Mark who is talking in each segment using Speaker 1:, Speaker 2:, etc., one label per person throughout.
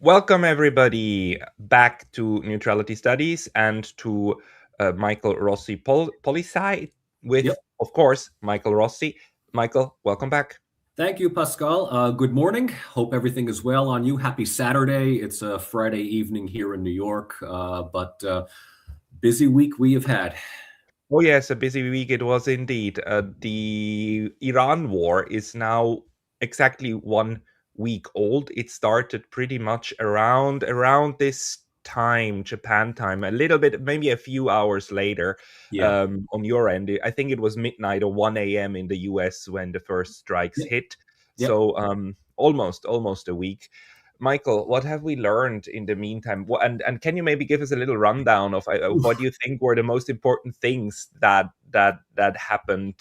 Speaker 1: Welcome, everybody, back to Neutrality Studies and to Michael Rossi Policy with,
Speaker 2: Yep.
Speaker 1: of course, Michael Rossi. Michael, welcome back.
Speaker 2: Thank you, Pascal. Good morning. Hope everything is well on you. Happy Saturday. It's a Friday evening here in New York, but busy week we have had.
Speaker 1: Oh, yes, a busy week it was indeed. The Iran war is now exactly 1 week old. It started pretty much around this time, Japan time, a little bit, maybe a few hours later
Speaker 2: Yeah.
Speaker 1: on your end. I think it was midnight or 1 a.m. in the US when the first strikes
Speaker 2: Yep.
Speaker 1: hit.
Speaker 2: Yep.
Speaker 1: So almost a week. Michael, what have we learned in the meantime? And can you maybe give us a little rundown of what you think were the most important things that happened?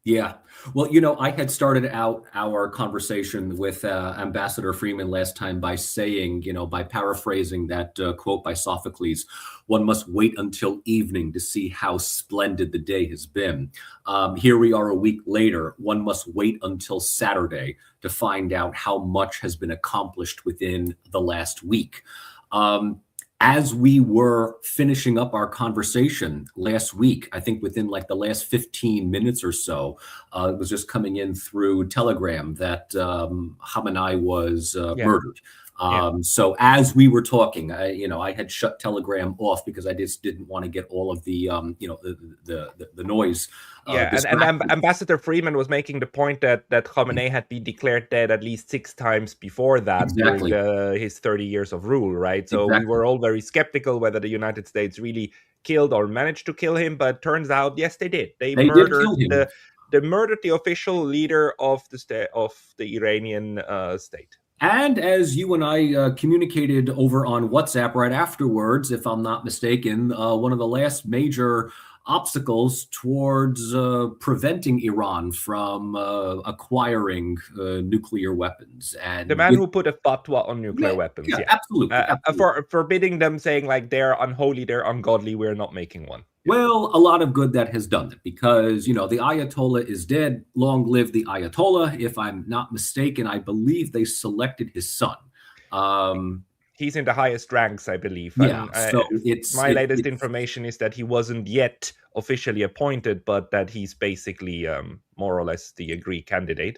Speaker 2: Yeah. Well, I had started out our conversation with Ambassador Freeman last time by saying, by paraphrasing that quote by Sophocles, one must wait until evening to see how splendid the day has been. Here we are a week later. One must wait until Saturday to find out how much has been accomplished within the last week. As we were finishing up our conversation last week, I think within like the last 15 minutes or so, it was just coming in through Telegram that Khamenei was
Speaker 1: Yeah,
Speaker 2: murdered.
Speaker 1: yeah.
Speaker 2: So as we were talking, I had shut Telegram off because I just didn't want to get all of the, the noise
Speaker 1: Yeah, and
Speaker 2: distracted.
Speaker 1: Ambassador Freeman was making the point that Khamenei had been declared dead at least 6 times before that during
Speaker 2: Exactly.
Speaker 1: his 30 years of rule, right? So we
Speaker 2: Exactly.
Speaker 1: were all very skeptical whether the United States really killed or managed to kill him, but turns out, yes, they did. They
Speaker 2: They did
Speaker 1: murdered
Speaker 2: kill him.
Speaker 1: the official leader of the Iranian state.
Speaker 2: And as you and I communicated over on WhatsApp right afterwards, if I'm not mistaken, one of the last major obstacles towards preventing Iran from acquiring nuclear weapons.
Speaker 1: The
Speaker 2: And
Speaker 1: man
Speaker 2: with
Speaker 1: who put a fatwa on nuclear
Speaker 2: yeah,
Speaker 1: weapons,
Speaker 2: yeah,
Speaker 1: yeah,
Speaker 2: absolutely, absolutely.
Speaker 1: for forbidding them, saying like they're unholy, they're ungodly, we're not making one. Yeah.
Speaker 2: Well, a lot of good that has done it because, the Ayatollah is dead. Long live the Ayatollah. If I'm not mistaken, I believe they selected his son. Um,
Speaker 1: He's in the highest ranks, I believe.
Speaker 2: yeah,
Speaker 1: And
Speaker 2: so it's
Speaker 1: my
Speaker 2: it,
Speaker 1: latest
Speaker 2: it's
Speaker 1: information is that he wasn't yet officially appointed, but that he's basically more or less the agreed candidate.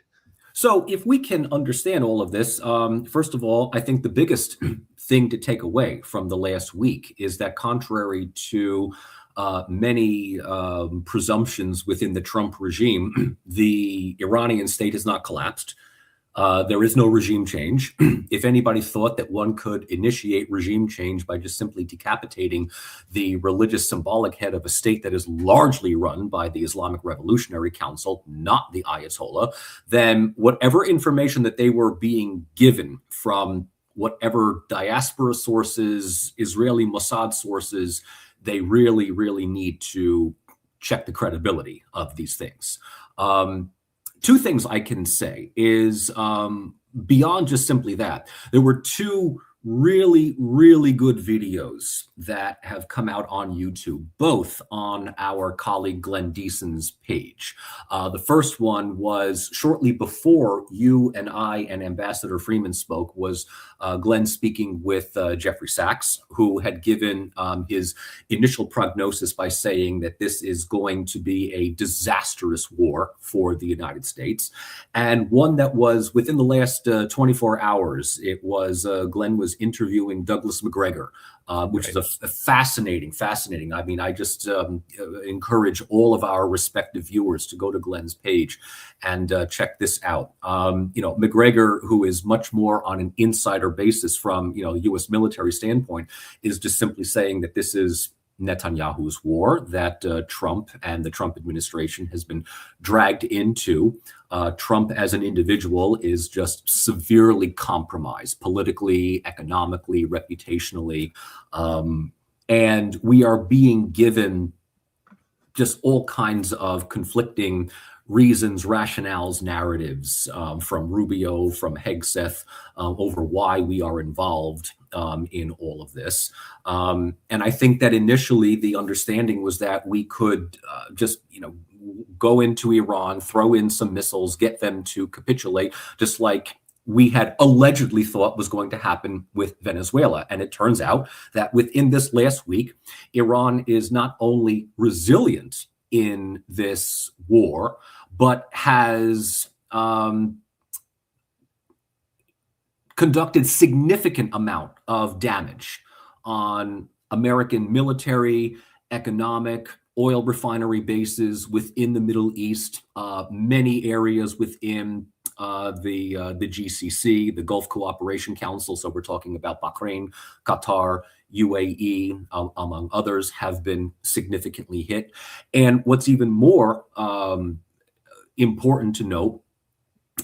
Speaker 2: so if we can understand all of this, first of all, I think the biggest thing to take away from the last week is that contrary to many presumptions within the Trump regime, the Iranian state has not collapsed. There is no regime change. If anybody thought that one could initiate regime change by just simply decapitating the religious symbolic head of a state that is largely run by the Islamic Revolutionary Council, not the Ayatollah, then whatever information that they were being given from whatever diaspora sources, Israeli Mossad sources, they really, really need to check the credibility of these things. Two things I can say is beyond just simply that, there were two really, really good videos that have come out on YouTube, both on our colleague Glenn Deason's page. The first one was shortly before you and I and Ambassador Freeman spoke, was Glenn speaking with Jeffrey Sachs, who had given his initial prognosis by saying that this is going to be a disastrous war for the United States, and one that was within the last 24 hours. It was Glenn was interviewing Douglas McGregor, which is
Speaker 1: Right.
Speaker 2: a fascinating. I mean, I just encourage all of our respective viewers to go to Glenn's page and check this out. McGregor, who is much more on an insider basis from U.S. military standpoint, is just simply saying that this is Netanyahu's war that Trump and the Trump administration has been dragged into. Trump as an individual is just severely compromised politically, economically, reputationally. And we are being given just all kinds of conflicting reasons, rationales, narratives from Rubio, from Hegseth, over why we are involved in all of this. And I think that initially the understanding was that we could just, go into Iran, throw in some missiles, get them to capitulate, just like we had allegedly thought was going to happen with Venezuela. And it turns out that within this last week, Iran is not only resilient in this war, but has conducted significant amount of damage on American military, economic, oil refinery bases within the Middle East, many areas within the GCC, the Gulf Cooperation Council. So we're talking about Bahrain, Qatar, UAE, among others, have been significantly hit. And what's even more important to note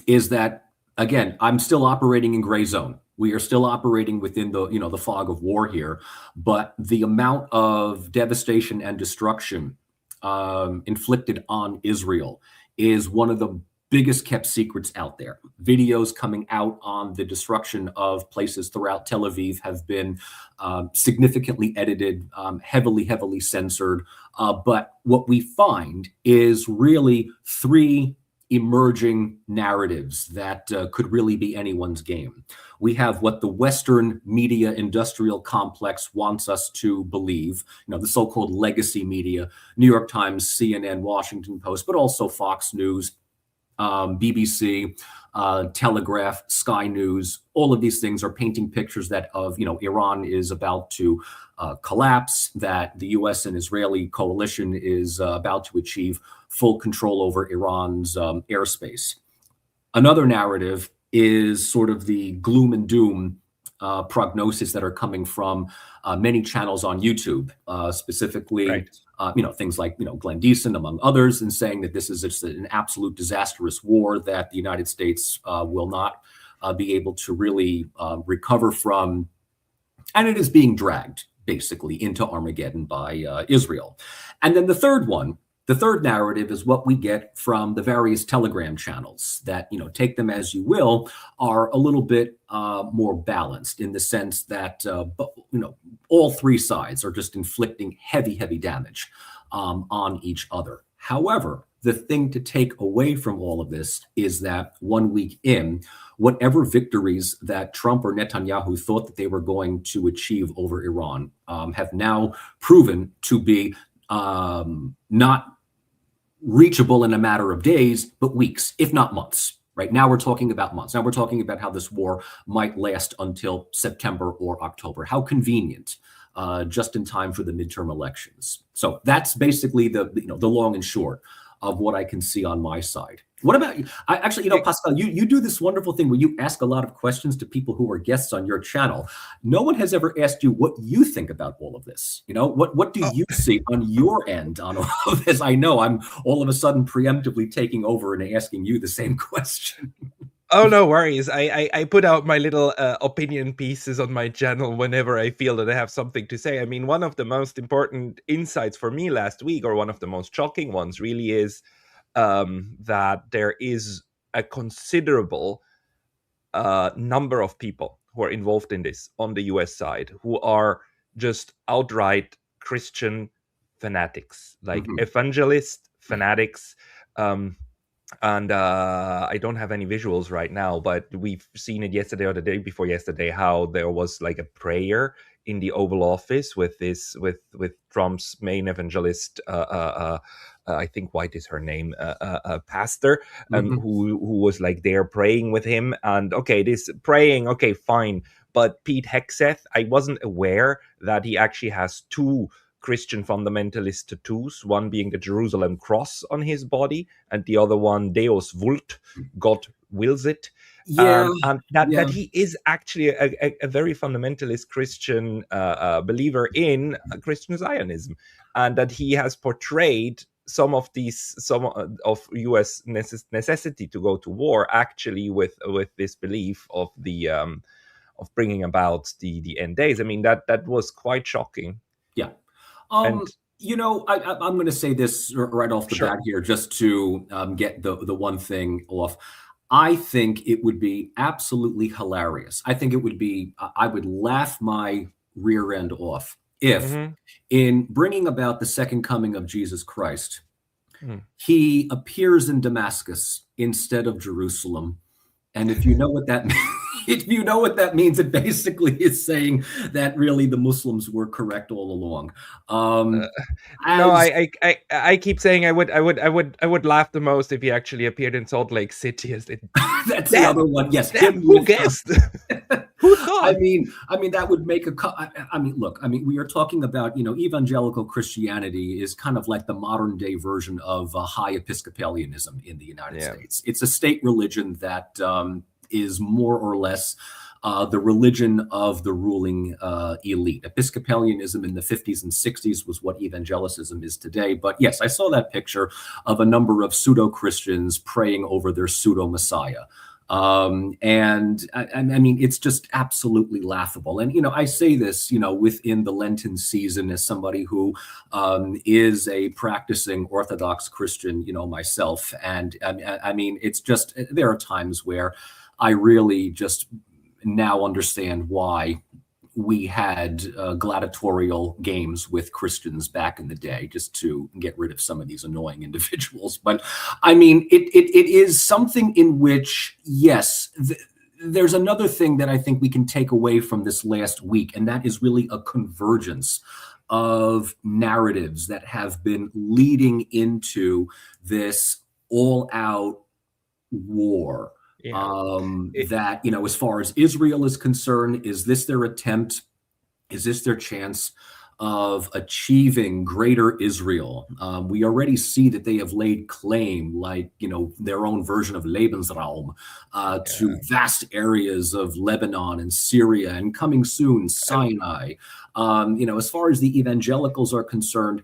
Speaker 2: is that, again, I'm still operating in gray zone. We are still operating within the fog of war here, but the amount of devastation and destruction inflicted on Israel is one of the biggest kept secrets out there. Videos coming out on the destruction of places throughout Tel Aviv have been significantly edited, heavily censored. But what we find is really three emerging narratives that could really be anyone's game. We have what the Western media industrial complex wants us to believe, the so-called legacy media, New York Times, CNN, Washington Post, but also Fox News, BBC, Telegraph, Sky News. All of these things are painting pictures that Iran is about to collapse, that the U.S. and Israeli coalition is about to achieve full control over Iran's airspace. Another narrative is sort of the gloom and doom prognosis that are coming from many channels on YouTube, specifically,
Speaker 1: Right.
Speaker 2: Things like, Glenn Deason, among others, and saying that this is just an absolute disastrous war that the United States will not be able to really recover from. And it is being dragged, basically, into Armageddon by Israel. And then the third narrative is what we get from the various Telegram channels that, take them as you will, are a little bit more balanced in the sense that, all three sides are just inflicting heavy damage on each other. However, the thing to take away from all of this is that 1 week in, whatever victories that Trump or Netanyahu thought that they were going to achieve over Iran have now proven to be not reachable in a matter of days, but weeks, if not months. Right now, we're talking about months. Now we're talking about how this war might last until September or October. How convenient, just in time for the midterm elections. So that's basically the long and short of what I can see on my side. What about you? I actually, Pascal, you do this wonderful thing where you ask a lot of questions to people who are guests on your channel. No one has ever asked you what you think about all of this. What do you see on your end on all of this? I know I'm all of a sudden preemptively taking over and asking you the same question.
Speaker 1: Oh, no worries. I put out my little opinion pieces on my channel whenever I feel that I have something to say. I mean, one of the most important insights for me last week, or one of the most shocking ones, really is that there is a considerable number of people who are involved in this on the US side who are just outright Christian fanatics, like evangelist fanatics. And I don't have any visuals right now, but we've seen it yesterday or the day before yesterday, how there was like a prayer in the Oval Office with Trump's main evangelist, I think White is her name, pastor, who was like there praying with him. And okay, this praying, okay, fine. But Pete Hegseth, I wasn't aware that he actually has two Christian fundamentalist tattoos, one being the Jerusalem cross on his body, and the other one Deus Vult, God wills it.
Speaker 2: Yeah,
Speaker 1: and that he is actually a very fundamentalist Christian believer in Christian Zionism, and that he has portrayed some of U.S. necessity to go to war actually with this belief of the of bringing about the end days. I mean, that was quite shocking.
Speaker 2: Yeah.
Speaker 1: And
Speaker 2: I'm going to say this right off the
Speaker 1: sure.
Speaker 2: bat here, just to get the one thing off. I think it would be absolutely hilarious. I think it would be, I would laugh my rear end off if, in bringing about the second coming of Jesus Christ, he appears in Damascus instead of Jerusalem And if you know what that if you know what that means, it basically is saying that really the Muslims were correct all along.
Speaker 1: Uh,
Speaker 2: Um,
Speaker 1: no,
Speaker 2: as
Speaker 1: I keep saying I would laugh the most if he actually appeared in Salt Lake City as it.
Speaker 2: That's the other
Speaker 1: Damn,
Speaker 2: one. Yes,
Speaker 1: damn,
Speaker 2: him
Speaker 1: who
Speaker 2: with
Speaker 1: guessed? Who thought?
Speaker 2: I mean, that would make a. I mean, look. I mean, we are talking about evangelical Christianity is kind of like the modern day version of high Episcopalianism in the United
Speaker 1: Yeah,
Speaker 2: States. It's a state religion that is more or less. The religion of the ruling elite. Episcopalianism in the 50s and 60s was what evangelicism is today. But yes, I saw that picture of a number of pseudo Christians praying over their pseudo Messiah. And I mean, it's just absolutely laughable. And, I say this, within the Lenten season as somebody who is a practicing Orthodox Christian, myself. And I mean, it's just, there are times where I really just now understand why we had gladiatorial games with Christians back in the day just to get rid of some of these annoying individuals. But I mean, it is something in which, yes, there's another thing that I think we can take away from this last week, and that is really a convergence of narratives that have been leading into this all out war.
Speaker 1: yeah. It,
Speaker 2: That, as far as Israel is concerned, is this their attempt? Is this their chance of achieving greater Israel? We already see that they have laid claim, like, their own version of Lebensraum, to
Speaker 1: yeah.
Speaker 2: vast areas of Lebanon and Syria, and coming soon,
Speaker 1: And
Speaker 2: Sinai. As far as the evangelicals are concerned,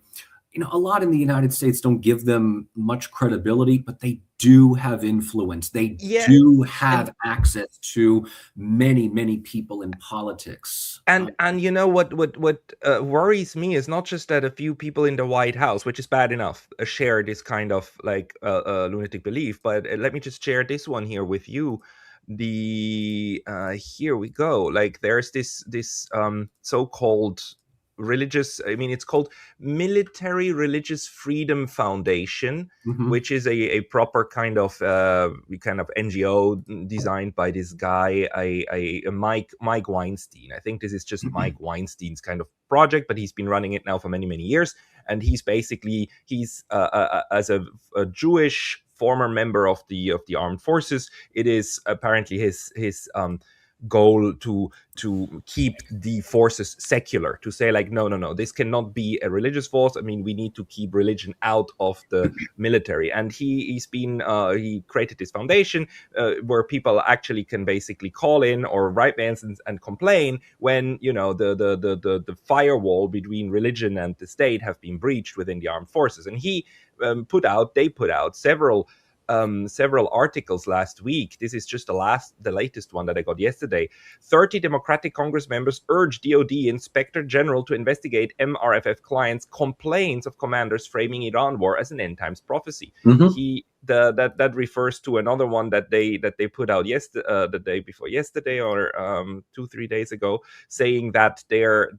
Speaker 2: a lot in the United States don't give them much credibility, but they do have influence. They
Speaker 1: yeah,
Speaker 2: do
Speaker 1: and
Speaker 2: have access to many, many people in politics.
Speaker 1: and what worries me is not just that a few people in the White House, which is bad enough, share this kind of like lunatic belief, but let me just share this one here with you. The Here we go. Like there's this so-called religious, I mean, it's called Military Religious Freedom Foundation,
Speaker 2: Mhm,
Speaker 1: which is a proper kind of NGO designed by this guy, a Mike Weinstein. I think this is just
Speaker 2: mhm,
Speaker 1: Mike Weinstein's kind of project, but he's been running it now for many years. And he's as a Jewish former member of the armed forces. It is apparently his goal to keep the forces secular, to say like, no, this cannot be a religious force. I mean, we need to keep religion out of the military. And he created this foundation where people actually can basically call in or write bans and complain when the firewall between religion and the state have been breached within the armed forces. And they put out several articles last week. This is just the latest one that I got yesterday. 30 Democratic Congress members urge DoD Inspector General to investigate MRFF clients' complaints of commanders framing Iran war as an end times prophecy.
Speaker 2: mhm,
Speaker 1: That refers to another one that they put out the day before yesterday, or 2-3 days ago, saying that their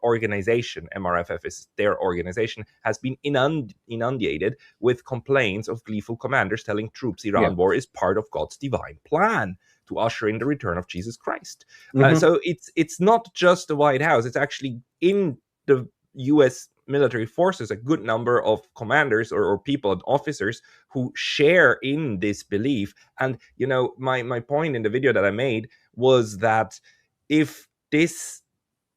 Speaker 1: organization, MRFF is their organization, has been inundated with complaints of gleeful commanders telling troops
Speaker 2: yeah,
Speaker 1: Iran war is part of God's divine plan to usher in the return of Jesus Christ.
Speaker 2: mhm,
Speaker 1: So it's not just the White House; it's actually in the U.S. military forces a good number of commanders or people and officers who share in this belief. And my point in the video that I made was that if this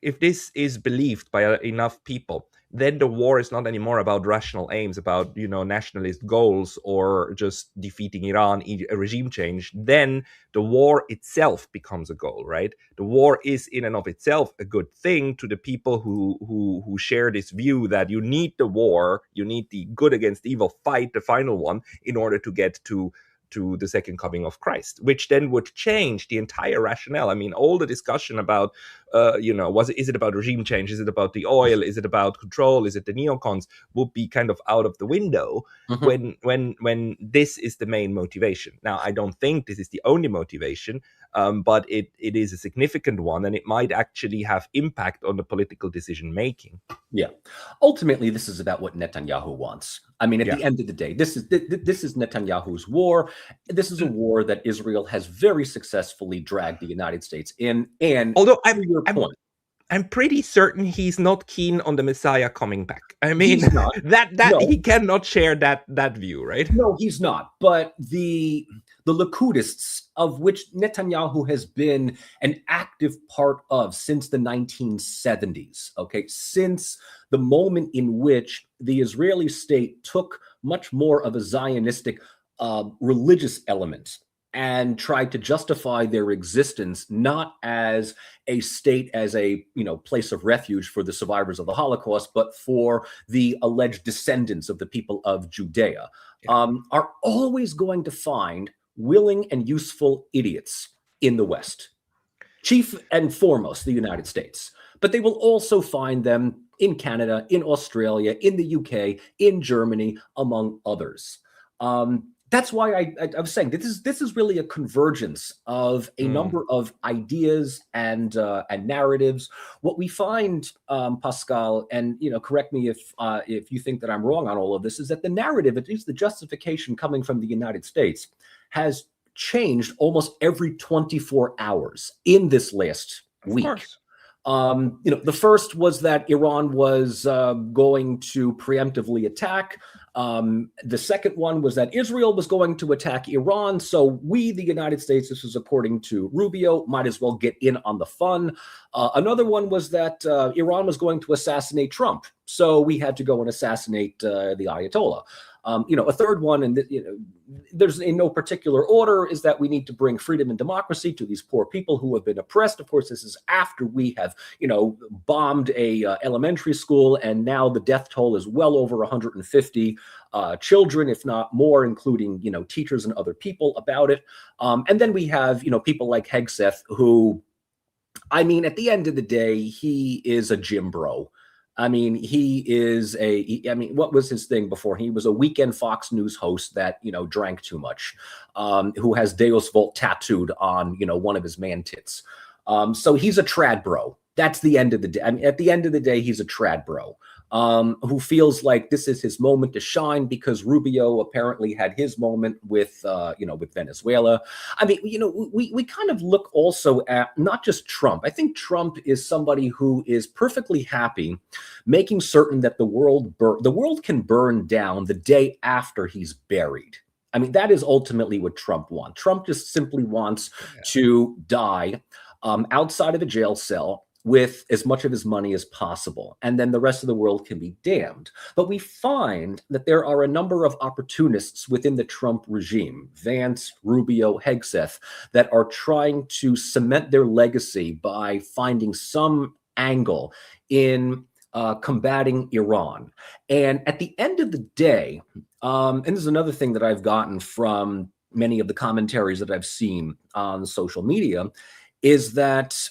Speaker 1: if this is believed by enough people, then the war is not anymore about rational aims, about nationalist goals, or just defeating Iran, a regime change. Then the war itself becomes a goal, right? The war is in and of itself a good thing to the people who share this view that you need the war, you need the good against evil fight, the final one, in order to get to the second coming of Christ, which then would change the entire rationale. I mean, all the discussion about is it about regime change, is it about the oil, is it about control, is it the neocons, would be kind of out of the window
Speaker 2: mhm.
Speaker 1: when this is the main motivation. Now, I don't think this is the only motivation. but it is a significant one, and it might actually have impact on the political decision making.
Speaker 2: Yeah. Ultimately, this is about what Netanyahu wants. I mean, at
Speaker 1: Yeah.
Speaker 2: the end of the day, this is Netanyahu's war. This is a war that Israel has very successfully dragged the United States in. And
Speaker 1: although
Speaker 2: to your point,
Speaker 1: I'm pretty certain he's not keen on the Messiah coming back. I mean,
Speaker 2: he's not.
Speaker 1: that
Speaker 2: No.
Speaker 1: he cannot share that view, right?
Speaker 2: No, he's not. But the Licudists, of which Netanyahu has been an active part of since the 1970s, okay, since the moment in which the Israeli state took much more of a Zionistic religious element and tried to justify their existence not as a state, as a place of refuge for the survivors of the Holocaust, but for the alleged descendants of the people of Judea, are always going to find willing and useful idiots in the West, chief and foremost the United States. But they will also find them in Canada, in Australia, in the UK, in Germany, among others. That's why I was saying this is really a convergence of a number of ideas and narratives. What we find, Pascal, and correct me if you think that I'm wrong on all of this, is that the narrative, at least the justification coming from the United States, has changed almost every 24 hours in this last week.
Speaker 1: Of course.
Speaker 2: The first was that Iran was going to preemptively attack. The second one was that Israel was going to attack Iran. So we, the United States, this was according to Rubio, might as well get in on the fun. Another one was that Iran was going to assassinate Trump. So we had to go and assassinate the Ayatollah. A third one, and there's in no particular order, is that we need to bring freedom and democracy to these poor people who have been oppressed. Of course, this is after we have, bombed a elementary school, and now the death toll is well over 150 children, if not more, including, teachers and other people about it. And then we have, people like Hegseth, who, I mean, at the end of the day, he is a gym bro. I mean, what was his thing before? He was a weekend Fox News host that, drank too much, who has Deus Vult tattooed on, one of his man tits. So he's a trad bro. That's the end of the day. I mean, at the end of the day, he's a trad bro. Who feels like this is his moment to shine because Rubio apparently had his moment with Venezuela. I mean, we kind of look also at not just Trump. I think Trump is somebody who is perfectly happy making certain that the world can burn down the day after he's buried. I mean, that is ultimately what Trump wants. Trump just simply wants to die outside of a jail cell with as much of his money as possible, and then the rest of the world can be damned. But we find that there are a number of opportunists within the Trump regime, Vance, Rubio, Hegseth, that are trying to cement their legacy by finding some angle in combating Iran. And at the end of the day, and this is another thing that I've gotten from many of the commentaries that I've seen on social media, is that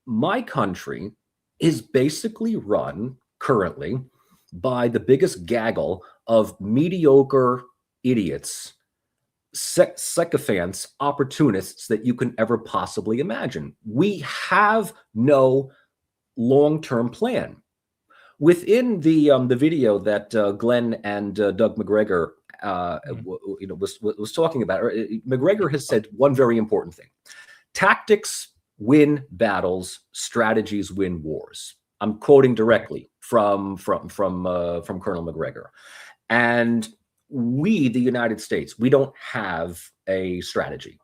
Speaker 2: my country is basically run currently by the biggest gaggle of mediocre idiots, sycophants, opportunists that you can ever possibly imagine. We have no long-term plan. Within the video that Glenn and Doug McGregor was talking about, McGregor has said one very important thing: tactics win battles, strategies win wars. I'm quoting directly from Colonel McGregor. And we, the United States, we don't have a strategy.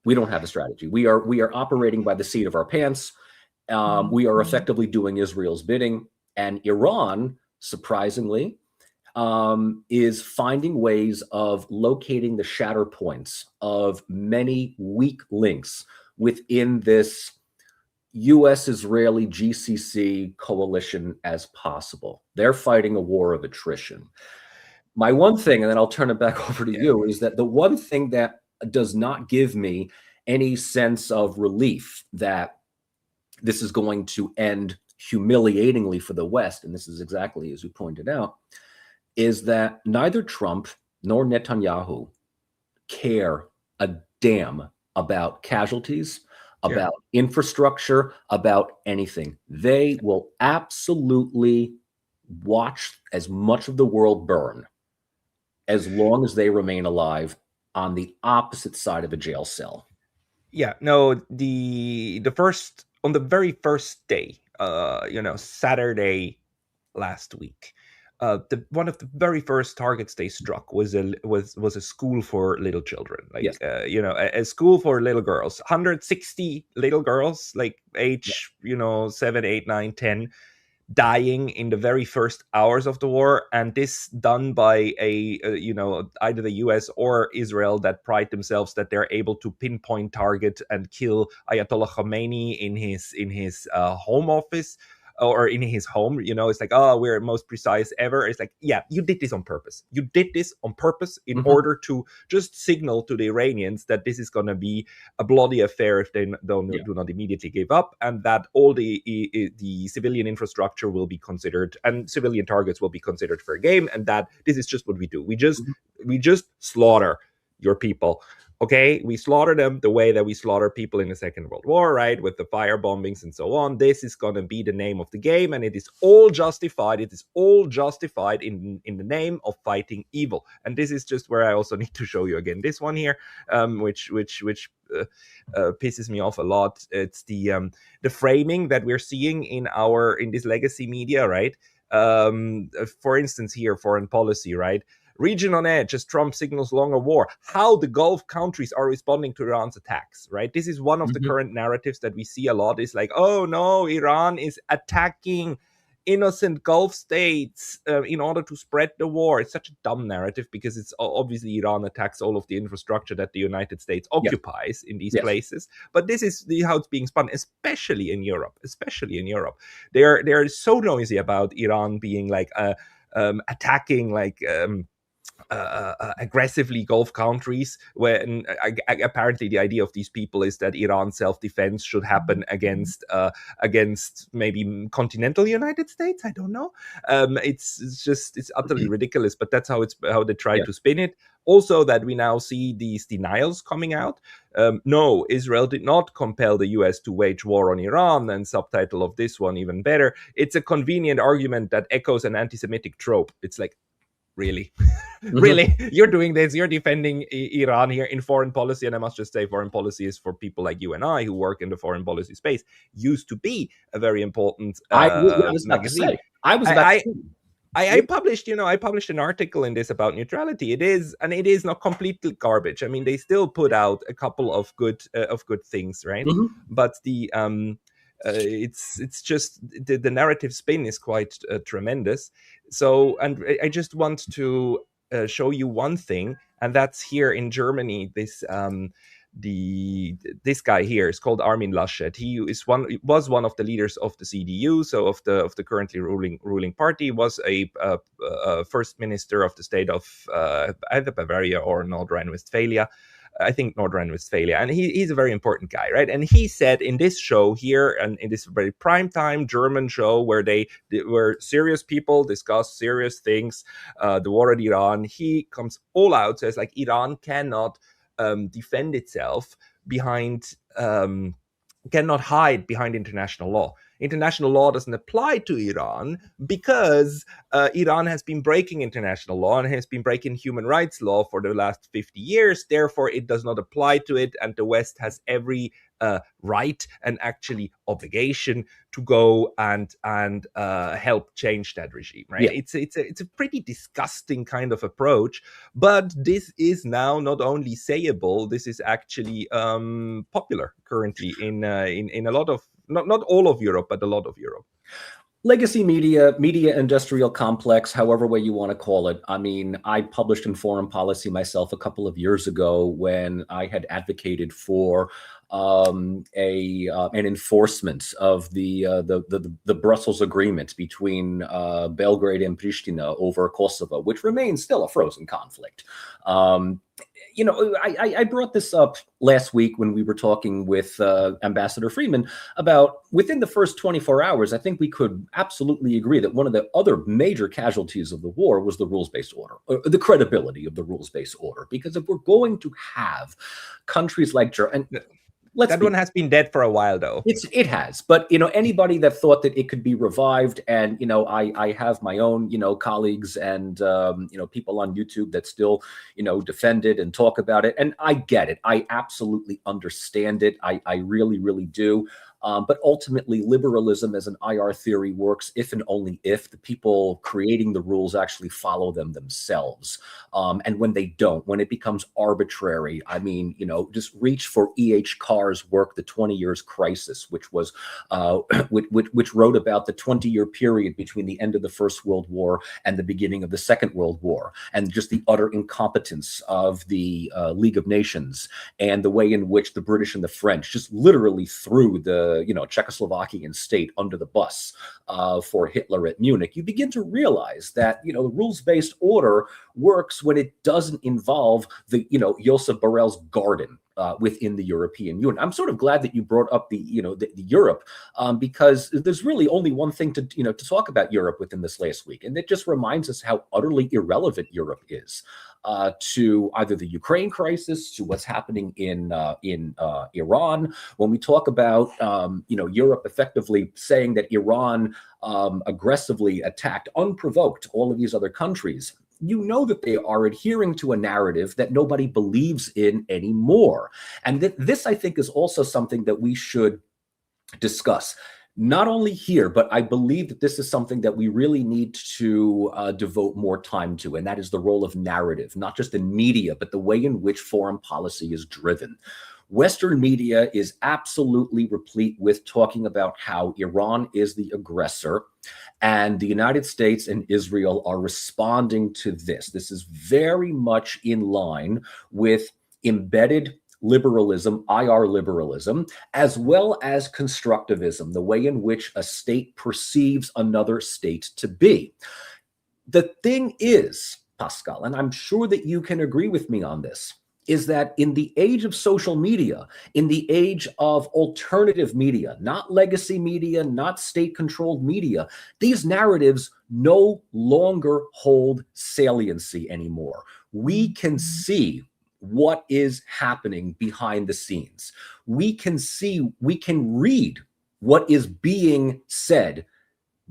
Speaker 2: We don't have a strategy. We are operating by the seat of our pants. We are effectively doing Israel's bidding, and Iran, surprisingly, is finding ways of locating the shatter points of many weak links within this U.S.-Israeli GCC coalition as possible. They're fighting a war of attrition. My one thing, and then I'll turn it back over to you, is that the one thing that does not give me any sense of relief that this is going to end humiliatingly for the West, and this is exactly as you pointed out, is that neither Trump nor Netanyahu care a damn about casualties,
Speaker 1: Yeah.
Speaker 2: about infrastructure, about anything. They will absolutely watch as much of the world burn as long as they remain alive on the opposite side of a jail cell.
Speaker 1: Yeah, no, the first on the very first day, Saturday last week, the one of the very first targets they struck was a school for little children,
Speaker 2: Yes.
Speaker 1: like a school for little girls, 160 little girls, like
Speaker 2: Yeah.
Speaker 1: age 7, 8, 9, 10, dying in the very first hours of the war, and this done by either the US or Israel that pride themselves that they're able to pinpoint, target, and kill Ayatollah Khomeini in his home office, or in his home. It's like, oh, we're most precise ever. It's like, yeah, you did this on purpose. You did this on purpose in
Speaker 2: Mhm.
Speaker 1: order to just signal to the Iranians that this is going to be a bloody affair if they
Speaker 2: Yeah.
Speaker 1: do not immediately give up, and that all the civilian infrastructure will be considered, and civilian targets will be considered for a game, and that this is just what we do.
Speaker 2: Mhm.
Speaker 1: We just slaughter your people. Okay, we slaughter them the way that we slaughter people in the Second World War, right? With the fire bombings and so on. This is going to be the name of the game, and it is all justified. It is all justified in the name of fighting evil. And this is just where I also need to show you again this one here, which pisses me off a lot. It's the framing that we're seeing in this legacy media, right? For instance, here, foreign policy, right? Region on edge as Trump signals longer war. How the Gulf countries are responding to Iran's attacks, right? This is one of the
Speaker 2: Mhm.
Speaker 1: current narratives that we see a lot. Is like, oh no, Iran is attacking innocent Gulf states in order to spread the war. It's such a dumb narrative because it's obviously Iran attacks all of the infrastructure that the United States
Speaker 2: Yes.
Speaker 1: occupies in these
Speaker 2: Yes.
Speaker 1: places. But this is how it's being spun, especially in Europe. Especially in Europe, they're so noisy about Iran being like attacking like. Aggressively Gulf countries, when apparently the idea of these people is that Iran's self-defense should happen against maybe continental United States. I don't know. It's utterly ridiculous, but that's how they try
Speaker 2: Yes.
Speaker 1: to spin it. Also, that we now see these denials coming out. No, Israel did not compel the US to wage war on Iran, and subtitle of this one even better. It's a convenient argument that echoes an anti-Semitic trope. It's like, really?
Speaker 2: Mhm.
Speaker 1: Really? You're doing this? You're defending Iran here in foreign policy? And I must just say, foreign policy is for people like you and I who work in the foreign policy space. Used to be a very important
Speaker 2: Yeah, I was about to
Speaker 1: magazine.
Speaker 2: say. I was about to
Speaker 1: I,
Speaker 2: say.
Speaker 1: I published, I published an article in this about neutrality. It is not completely garbage. I mean, they still put out a couple of good things, right?
Speaker 2: Mhm.
Speaker 1: But it's just the narrative spin is quite tremendous. So, and I just want to show you one thing, and that's here in Germany. This guy here is called Armin Laschet. He was one of the leaders of the CDU, so of the currently ruling party. Was a first minister of the state of either Bavaria or North Rhine-Westphalia. I think North Rhine-Westphalia, and he's a very important guy, right? And he said in this show here, and in this very primetime German show where serious people discuss serious things, the war in Iran, he comes all out, says like Iran cannot defend itself behind cannot hide behind international law. International law doesn't apply to Iran because Iran has been breaking international law and has been breaking human rights law for the last 50 years. Therefore, it does not apply to it, and the West has every right and actually obligation to go and help change that regime. Right?
Speaker 2: Yeah.
Speaker 1: It's a pretty disgusting kind of approach, but this is now not only sayable. This is actually popular currently in a lot of not all of Europe, but a lot of Europe.
Speaker 2: Legacy media industrial complex, however way you want to call it. I mean, I published in Foreign Policy myself a couple of years ago when I had advocated for an enforcement of the Brussels agreement between Belgrade and Pristina over Kosovo, which remains still a frozen conflict. I brought this up last week when we were talking with Ambassador Freeman about within the first 24 hours, I think we could absolutely agree that one of the other major casualties of the war was the rules-based order, or the credibility of the rules-based order. Because if we're going to have countries like Germany, let's
Speaker 1: that one has been dead for a while, though.
Speaker 2: It has, but anybody that thought that it could be revived, and I have my own colleagues and people on YouTube that still defend it and talk about it, and I get it. I absolutely understand it. I really, really do. But ultimately, liberalism as an IR theory works if and only if the people creating the rules actually follow them themselves. And when they don't, when it becomes arbitrary, I mean, just reach for E.H. Carr's work, The 20 Years Crisis, which was which wrote about the 20-year period between the end of the First World War and the beginning of the Second World War, and just the utter incompetence of the League of Nations and the way in which the British and the French just literally threw the Czechoslovakian state under the bus for Hitler at Munich. You begin to realize that the rules-based order works when it doesn't involve the Joseph Borrell's garden within the European Union. I'm sort of glad that you brought up the Europe because there's really only one thing to talk about Europe within this last week, and it just reminds us how utterly irrelevant Europe is to either the Ukraine crisis, to what's happening in Iran. When we talk about Europe effectively saying that Iran aggressively attacked unprovoked all of these other countries, that they are adhering to a narrative that nobody believes in anymore. And this, I think, is also something that we should discuss. Not only here, but I believe that this is something that we really need to devote more time to, and that is the role of narrative, not just in media, but the way in which foreign policy is driven. Western media is absolutely replete with talking about how Iran is the aggressor, and the United States and Israel are responding to this. This is very much in line with embedded liberalism, IR liberalism, as well as constructivism, the way in which a state perceives another state to be. The thing is, Pascal, and I'm sure that you can agree with me on this, is that in the age of social media, in the age of alternative media, not legacy media, not state-controlled media, these narratives no longer hold saliency anymore. We can see what is happening behind the scenes. We can read what is being said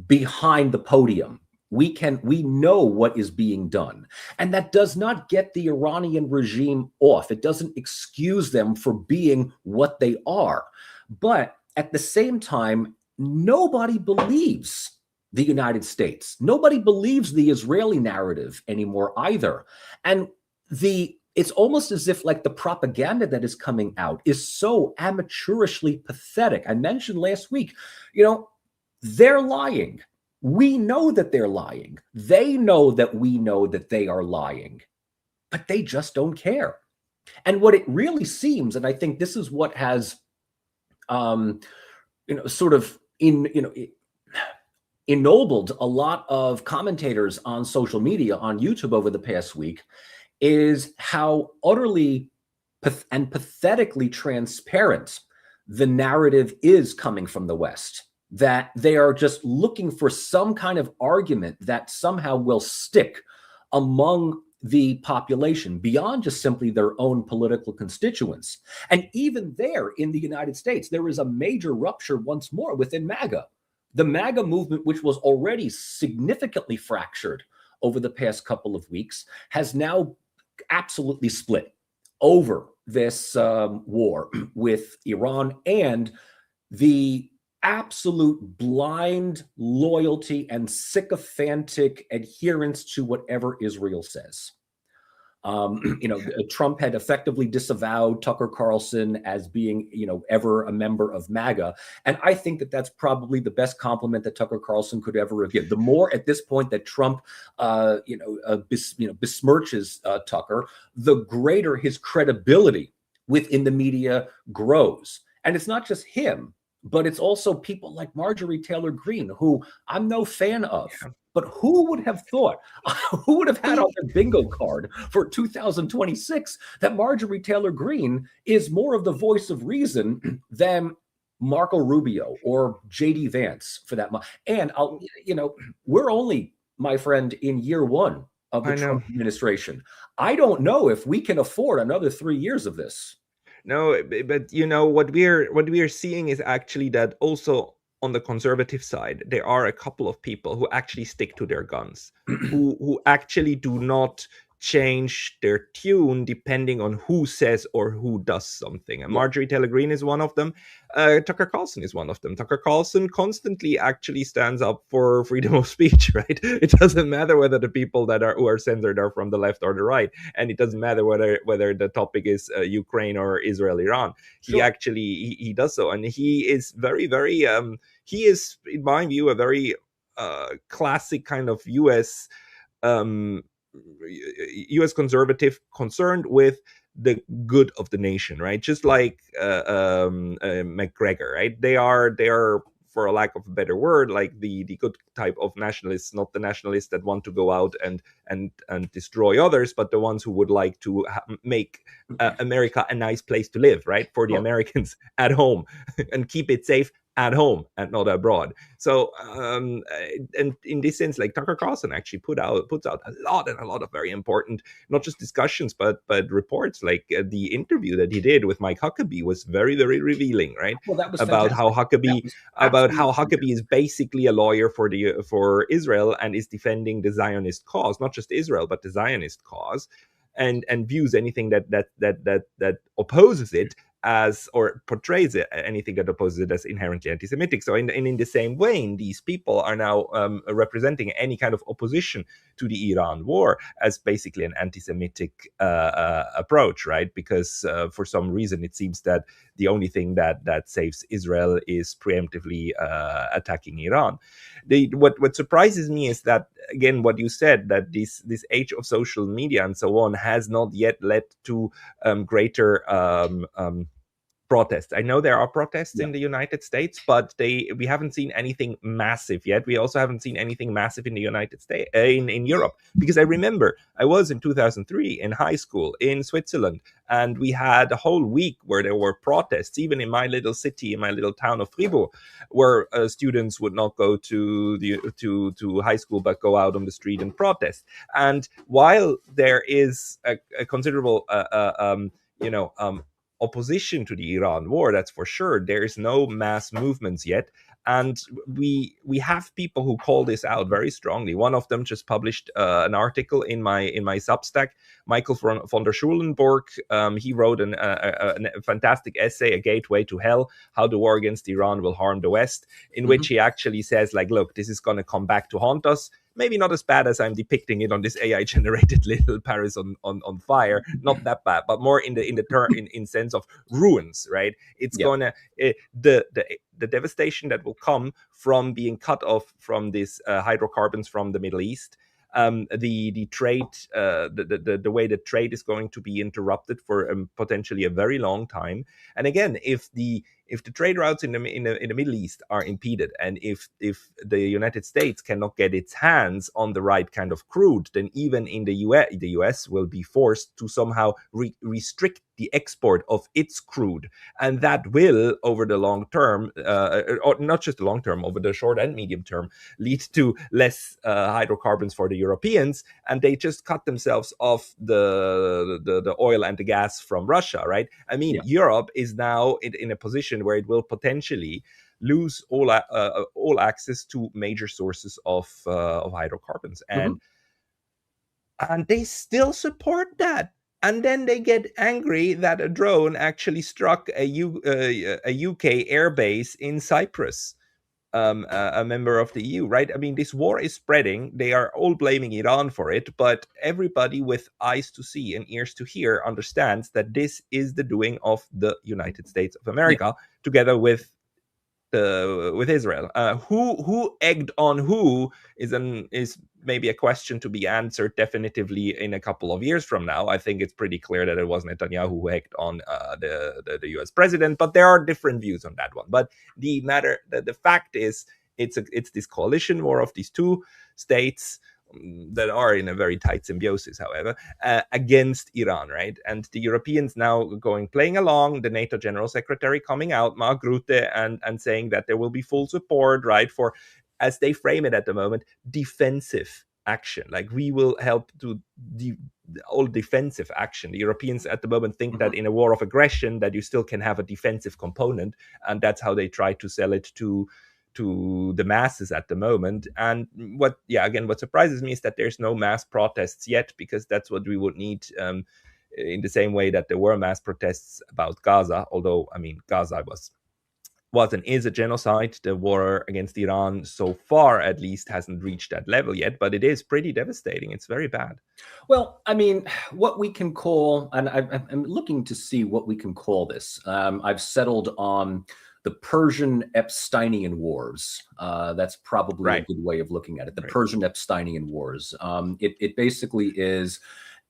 Speaker 2: behind the podium. We know what is being done. And that does not get the Iranian regime off. It doesn't excuse them for being what they are. But at the same time, nobody believes the United States. Nobody believes the Israeli narrative anymore either. And it's almost as if like the propaganda that is coming out is so amateurishly pathetic. I mentioned last week, they're lying. We know that they're lying. They know that we know that they are lying, but they just don't care. And what it really seems, and I think this is what has, sort of ennobled a lot of commentators on social media, on YouTube over the past week, is how utterly and pathetically transparent the narrative is coming from the West. That they are just looking for some kind of argument that somehow will stick among the population beyond just simply their own political constituents. And even there in the United States, there is a major rupture once more within MAGA. The MAGA movement, which was already significantly fractured over the past couple of weeks, has now absolutely split over this war with Iran and the absolute blind loyalty and sycophantic adherence to whatever Israel says. Trump had effectively disavowed Tucker Carlson as being, ever a member of MAGA. And I think that that's probably the best compliment that Tucker Carlson could ever have given. The more at this point that Trump, besmirches Tucker, the greater his credibility within the media grows. And it's not just him, but it's also people like Marjorie Taylor Greene, who I'm no fan of. But who would have thought, who would have had on their bingo card for 2026 that Marjorie Taylor Greene is more of the voice of reason than Marco Rubio or JD Vance for that month? And we're only, my friend, in year one of the
Speaker 1: I
Speaker 2: Trump
Speaker 1: know.
Speaker 2: administration. I don't know if we can afford another 3 years of this.
Speaker 1: No, but what we are seeing is actually that also on the conservative side, there are a couple of people who actually stick to their guns, who actually do not change their tune depending on who says or who does something. And
Speaker 2: Yeah.
Speaker 1: Marjorie Taylor Greene is one of them. Tucker Carlson is one of them. Tucker Carlson constantly actually stands up for freedom of speech, right? It doesn't matter whether the people that are who are censored are from the left or the right, and it doesn't matter whether the topic is Ukraine or Israel, Iran. He
Speaker 2: Sure.
Speaker 1: actually he does so, and he is very he is, in my view, a very classic kind of um, U.S. conservative concerned with the good of the nation, right? Just like McGregor, right? They are, for a lack of a better word, like the good type of nationalists, not the nationalists that want to go out and destroy others, but the ones who would like to make America a nice place to live, right? For the
Speaker 2: Sure.
Speaker 1: Americans at home and keep it safe at home and not abroad. So, and in this sense, like Tucker Carlson actually puts out a lot of very important, not just discussions, but reports. Like the interview that he did with Mike Huckabee was very revealing, right?
Speaker 2: Well, that was
Speaker 1: About how
Speaker 2: fantastic. That
Speaker 1: Huckabee
Speaker 2: was
Speaker 1: about how
Speaker 2: absolutely
Speaker 1: Huckabee is basically a lawyer for Israel and is defending the Zionist cause, not just Israel but the Zionist cause, and views anything that opposes it as, or portrays it, anything that opposes it as inherently anti-Semitic. So in the same vein, these people are now representing any kind of opposition to the Iran war as basically an anti-Semitic approach, right? Because for some reason it seems that the only thing that saves Israel is preemptively attacking Iran. What surprises me is that, again, what you said, that this age of social media and so on has not yet led to greater protests. I know there are protests
Speaker 2: Yeah.
Speaker 1: in the United States, but we haven't seen anything massive yet. We also haven't seen anything massive in the United States, in Europe, because I remember I was in 2003 in high school in Switzerland, and we had a whole week where there were protests, even in my little city, in my little town of Fribourg, where students would not go to high school but go out on the street and protest. And while there is a considerable you know opposition to the Iran war, that's for sure, there is no mass movements yet, and we have people who call this out very strongly. One of them just published an article in my Substack, Michael von der Schulenburg. He wrote a fantastic essay, A Gateway to Hell: How the War Against Iran Will Harm the West, in which he actually says, like, look, this is going to come back to haunt us. Maybe not as bad as I'm depicting it on this AI generated little Paris on fire. Not that bad, but more in sense of ruins, right? It's
Speaker 2: Yeah.
Speaker 1: gonna the devastation that will come from being cut off from these hydrocarbons from the Middle East. The trade, the way that trade is going to be interrupted for potentially a very long time. And again, if the trade routes in the Middle East are impeded, and if the United States cannot get its hands on the right kind of crude, then even in the US will be forced to somehow restrict the export of its crude, and that will, over the long term, or not just the long term, over the short and medium term, lead to less hydrocarbons for the Europeans, and they just cut themselves off the oil and the gas from Russia, right? I mean,
Speaker 2: Yeah.
Speaker 1: Europe is now in a position where it will potentially lose all access to major sources of hydrocarbons,
Speaker 2: Mhm.
Speaker 1: and they still support that. And then they get angry that a drone actually struck a UK airbase in Cyprus, a member of the EU, right? I mean, this war is spreading. They are all blaming Iran for it, but everybody with eyes to see and ears to hear understands that this is the doing of the United States of
Speaker 2: Yeah.
Speaker 1: America, together with Israel. Who egged on who is maybe a question to be answered definitively in a couple of years from now. I think it's pretty clear that it was Netanyahu who egged on the U.S. president, but there are different views on that one. But the fact is, it's this coalition war of these two states that are in a very tight symbiosis, however, against Iran, right? And the Europeans now playing along, the NATO General Secretary coming out, Mark Rutte, and saying that there will be full support, right, for, as they frame it at the moment, defensive action. Like, we will help to all defensive action. The Europeans at the moment think that in a war of aggression that you still can have a defensive component, and that's how they try to sell it to the masses at the moment. And what surprises me is that there's no mass protests yet, because that's what we would need, in the same way that there were mass protests about Gaza. Although, I mean, Gaza was and is a genocide. The war against Iran, so far at least, hasn't reached that level yet, but it is pretty devastating. It's very bad.
Speaker 2: Well, I mean, what we can call, and I'm looking to see what we can call this. I've settled on the Persian Epsteinian Wars. That's probably a good way of looking at it. The Persian Epsteinian Wars. It basically is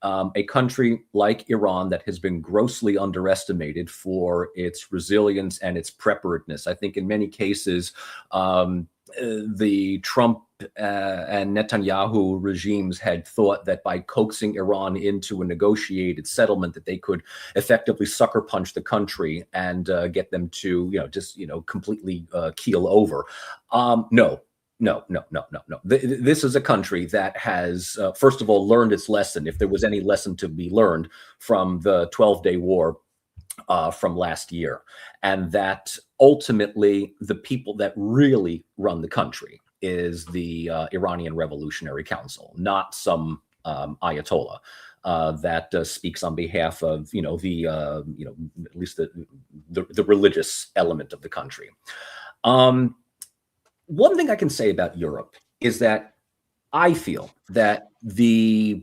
Speaker 2: a country like Iran that has been grossly underestimated for its resilience and its preparedness. I think in many cases, the Trump and Netanyahu regimes had thought that by coaxing Iran into a negotiated settlement that they could effectively sucker punch the country and get them to, completely keel over. No. This is a country that has, first of all, learned its lesson, if there was any lesson to be learned from the 12-day war from last year, and that ultimately the people that really run the country is the Iranian Revolutionary Council, not some Ayatollah that speaks on behalf of, at least the religious element of the country. One thing I can say about Europe is that I feel that the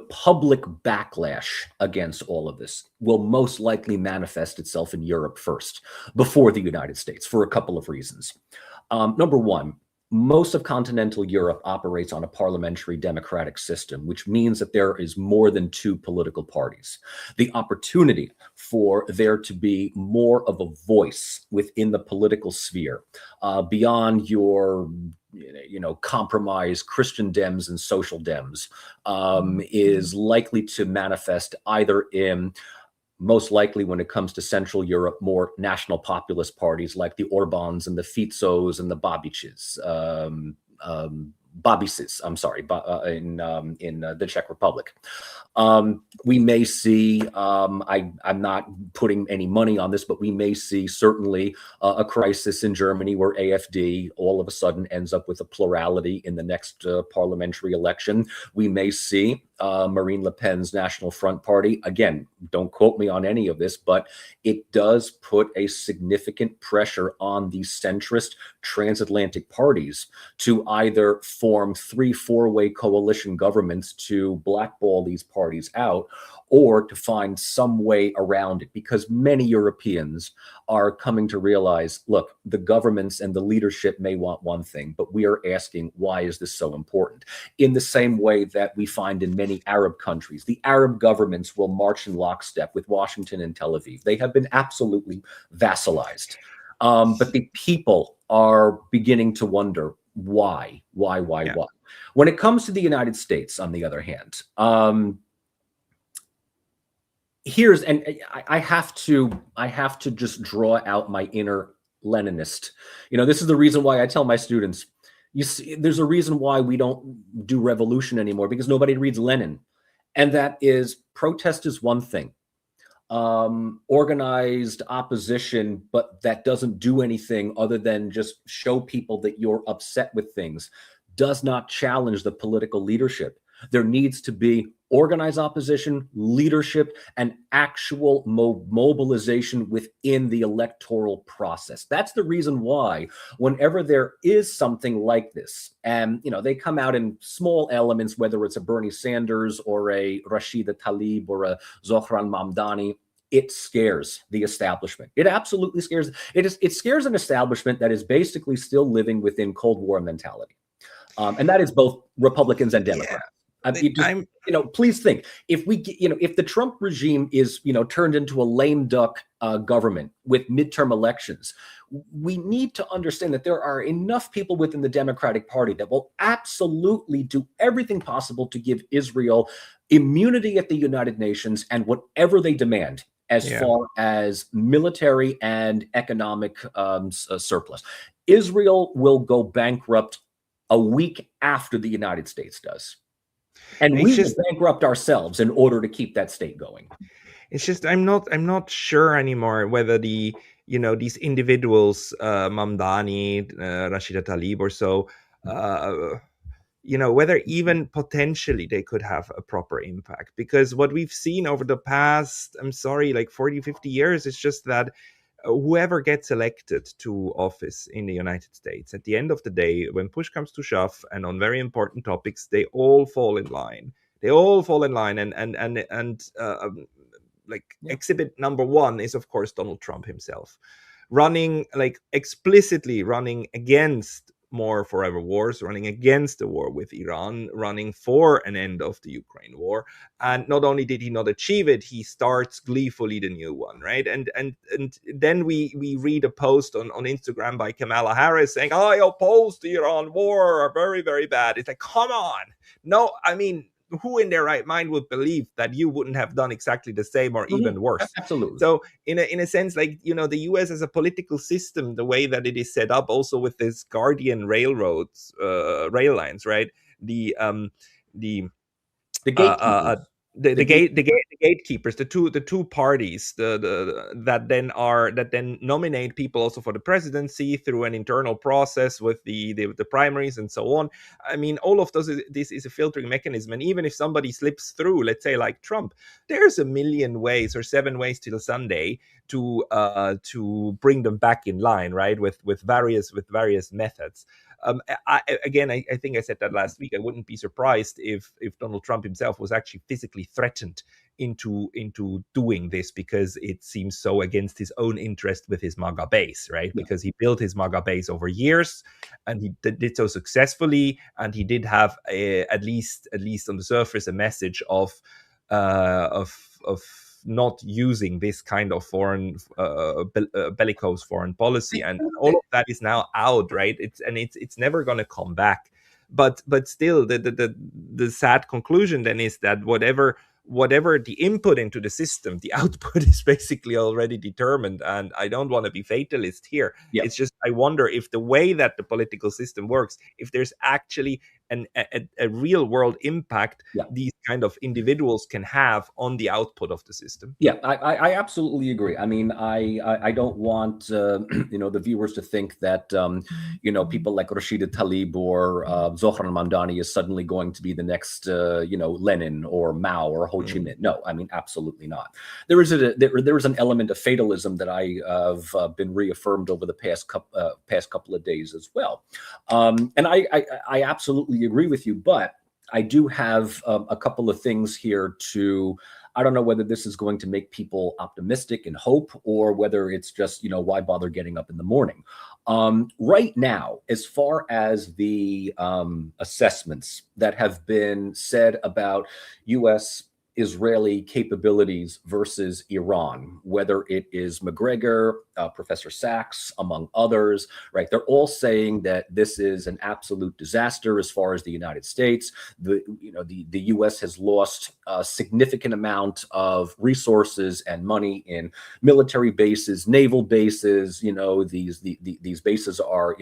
Speaker 2: public backlash against all of this will most likely manifest itself in Europe first, before the United States, for a couple of reasons. Number one, most of continental Europe operates on a parliamentary democratic system, which means that there is more than two political parties. The opportunity for there to be more of a voice within the political sphere, beyond your compromise Christian Dems and social Dems, is likely to manifest either in, most likely when it comes to Central Europe, more national populist parties like the Orbáns and the Ficos and the Babišes, in the Czech Republic. We may see, I'm not putting any money on this, but we may see certainly a crisis in Germany where AfD all of a sudden ends up with a plurality in the next parliamentary election. We may see Marine Le Pen's National Front Party. Again, don't quote me on any of this, but it does put a significant pressure on the centrist transatlantic parties to either form 3-4-way coalition governments to blackball these parties out, or to find some way around it, because many Europeans are coming to realize, look, the governments and the leadership may want one thing, but we are asking, why is this so important? In the same way that we find in many Arab countries, the Arab governments will march in lockstep with Washington and Tel Aviv. They have been absolutely vassalized. But the people are beginning to wonder why. When it comes to the United States, on the other hand, I have to just draw out my inner Leninist. This is the reason why I tell my students, you see, there's a reason why we don't do revolution anymore, because nobody reads Lenin. And that is, protest is one thing. Organized opposition, but that doesn't do anything other than just show people that you're upset with things, does not challenge the political leadership. There needs to be organized opposition, leadership, and actual mobilization within the electoral process. That's the reason why whenever there is something like this, and they come out in small elements, whether it's a Bernie Sanders or a Rashida Tlaib or a Zohran Mamdani, it scares the establishment. It absolutely scares. It scares an establishment that is basically still living within Cold War mentality. And that is both Republicans and Democrats.
Speaker 1: I'm
Speaker 2: Please think, if the Trump regime is, turned into a lame duck government with midterm elections, we need to understand that there are enough people within the Democratic Party that will absolutely do everything possible to give Israel immunity at the United Nations and whatever they demand as
Speaker 1: yeah.
Speaker 2: far as military and economic surplus. Israel will go bankrupt a week after the United States does. And
Speaker 1: It's
Speaker 2: we will
Speaker 1: just
Speaker 2: bankrupt ourselves in order to keep that state going.
Speaker 1: I'm not sure anymore whether these individuals, Mamdani, Rashida Tlaib or so, uh, whether even potentially they could have a proper impact, because what we've seen over the past, I'm sorry, like 40-50 years is just that whoever gets elected to office in the United States, at the end of the day, when push comes to shove and on very important topics, they all fall in line. They all fall in line, and like
Speaker 2: Yeah.
Speaker 1: exhibit number one is of course Donald Trump himself, running, like explicitly running against more forever wars, running against the war with Iran, running for an end of the Ukraine war. And not only did he not achieve it, he starts gleefully the new one, right? And then we read a post on Instagram by Kamala Harris saying, I oppose the Iran war, are very, very bad. It's like, come on. No, I mean, who in their right mind would believe that you wouldn't have done exactly the same or even worse?
Speaker 2: Absolutely.
Speaker 1: So in a sense, like, the US as a political system, the way that it is set up, also with this Guardian railroads, rail lines, right? The
Speaker 2: The
Speaker 1: uh, uh,
Speaker 2: gatekeepers.
Speaker 1: uh, the gatekeepers, the two parties, that then nominate people also for the presidency through an internal process with the primaries and so on. I mean, all of this is a filtering mechanism, and even if somebody slips through, let's say like Trump, there's a million ways or 7 ways till Sunday to bring them back in line, right? With various methods. I think I said that last week. I wouldn't be surprised if Donald Trump himself was actually physically threatened into doing this, because it seems so against his own interest with his MAGA base, right?
Speaker 2: Yeah.
Speaker 1: Because he built his MAGA base over years, and he did so successfully, and he did have at least on the surface a message of not using this kind of foreign bellicose foreign policy, and all of that is now out, right? It's never going to come back. But still, the sad conclusion then is that whatever the input into the system, the output is basically already determined. And I don't want to be fatalist here.
Speaker 2: Yeah.
Speaker 1: It's just, I wonder if the way that the political system works, if there's actually a real world impact these kind of individuals can have on the output of the system.
Speaker 2: Yeah, I absolutely agree. I mean, I don't want the viewers to think that people like Rashida Tlaib or Zohran Mamdani is suddenly going to be the next Lenin or Mao or Ho Chi Minh. No, I mean, absolutely not. There is an element of fatalism that I have been reaffirmed over the past couple of days as well, and I absolutely agree with you. But I do have a couple of things here I don't know whether this is going to make people optimistic and hope, or whether it's just, why bother getting up in the morning? Right now, as far as the assessments that have been said about U.S. Israeli capabilities versus Iran, whether it is McGregor, Professor Sachs, among others, right? They're all saying that this is an absolute disaster as far as the United States. The U.S. has lost a significant amount of resources and money in military bases, naval bases. These bases are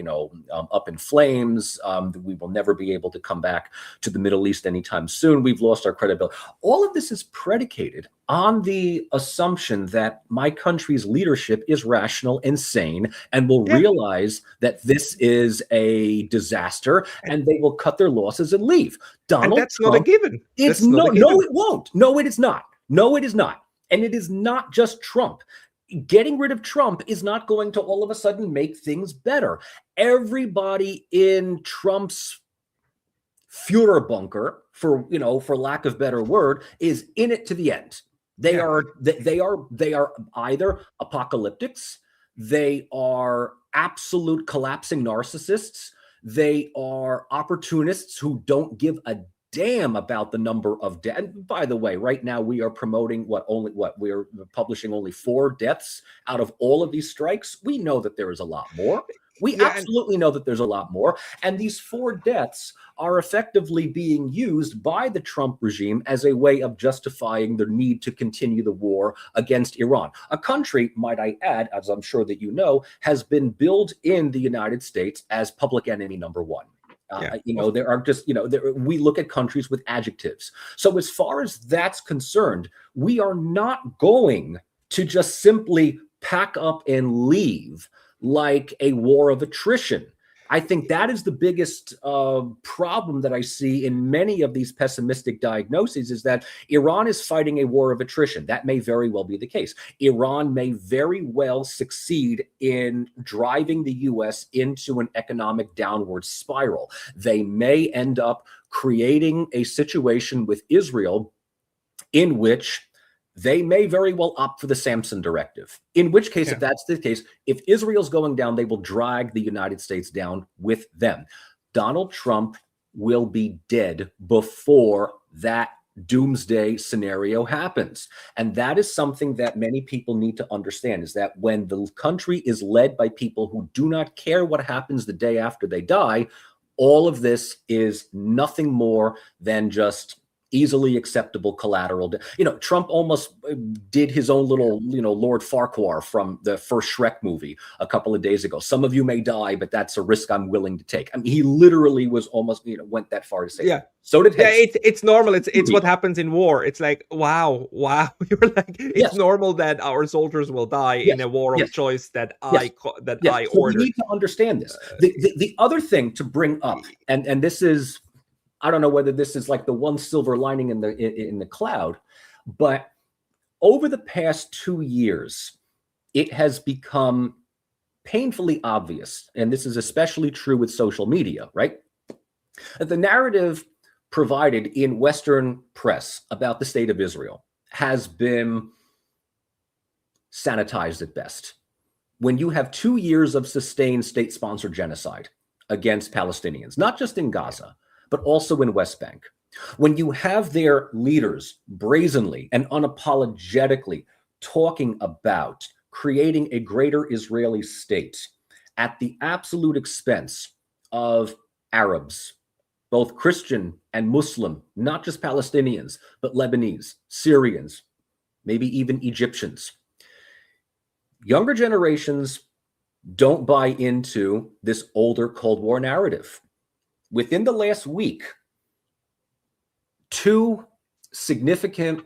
Speaker 2: up in flames. We will never be able to come back to the Middle East anytime soon. We've lost our credibility. All of this is predicated on the assumption that my country's leadership is rational and sane and will realize that this is a disaster, and they will cut their losses and leave.
Speaker 1: And that's
Speaker 2: Trump,
Speaker 1: not a given.
Speaker 2: It's no, it won't. No, it is not. No, it is not. And it is not just Trump. Getting rid of Trump is not going to all of a sudden make things better. Everybody in Trump's Führer bunker, for lack of better word, is in it to the end. They are either apocalyptics, they are absolute collapsing narcissists, they are opportunists who don't give a damn about the number of deaths. And by the way, right now we are promoting we're publishing only 4 deaths out of all of these strikes. We know that there is a lot more. We
Speaker 1: Yeah, and
Speaker 2: absolutely know that there's a lot more. And these 4 deaths are effectively being used by the Trump regime as a way of justifying the need to continue the war against Iran. A country, might I add, as I'm sure that you know, has been billed in the United States as public enemy number 1.
Speaker 1: yeah,
Speaker 2: There are just, we look at countries with adjectives. So as far as that's concerned, we are not going to just simply pack up and leave like a war of attrition. I think that is the biggest problem that I see in many of these pessimistic diagnoses, is that Iran is fighting a war of attrition. That may very well be the case. Iran may very well succeed in driving the U.S. into an economic downward spiral. They may end up creating a situation with Israel in which they may very well opt for the Samson directive, in which case, if that's the case, if Israel's going down, they will drag the United States down with them. Donald Trump will be dead before that doomsday scenario happens. And that is something that many people need to understand, is that when the country is led by people who do not care what happens the day after they die, all of this is nothing more than just easily acceptable collateral. Trump almost did his own little, Lord Farquhar from the first Shrek movie a couple of days ago. Some of you may die, but that's a risk I'm willing to take. I mean, he literally was almost, went that far to say.
Speaker 1: Yeah.
Speaker 2: So did
Speaker 1: it's normal. It's what happens in war. It's like, wow. You're like, it's normal that our soldiers will die in a war of choice that I
Speaker 2: so
Speaker 1: ordered.
Speaker 2: We need to understand this. The other thing to bring up, and this is, I don't know whether this is like the one silver lining in the cloud, but over the past 2 years, it has become painfully obvious, and this is especially true with social media, right? That the narrative provided in Western press about the state of Israel has been sanitized at best. When you have 2 years of sustained state-sponsored genocide against Palestinians, not just in Gaza, but also in West Bank, when you have their leaders brazenly and unapologetically talking about creating a greater Israeli state at the absolute expense of Arabs, both Christian and Muslim, not just Palestinians, but Lebanese, Syrians, maybe even Egyptians. Younger generations don't buy into this older Cold War narrative. Within the last week, 2 significant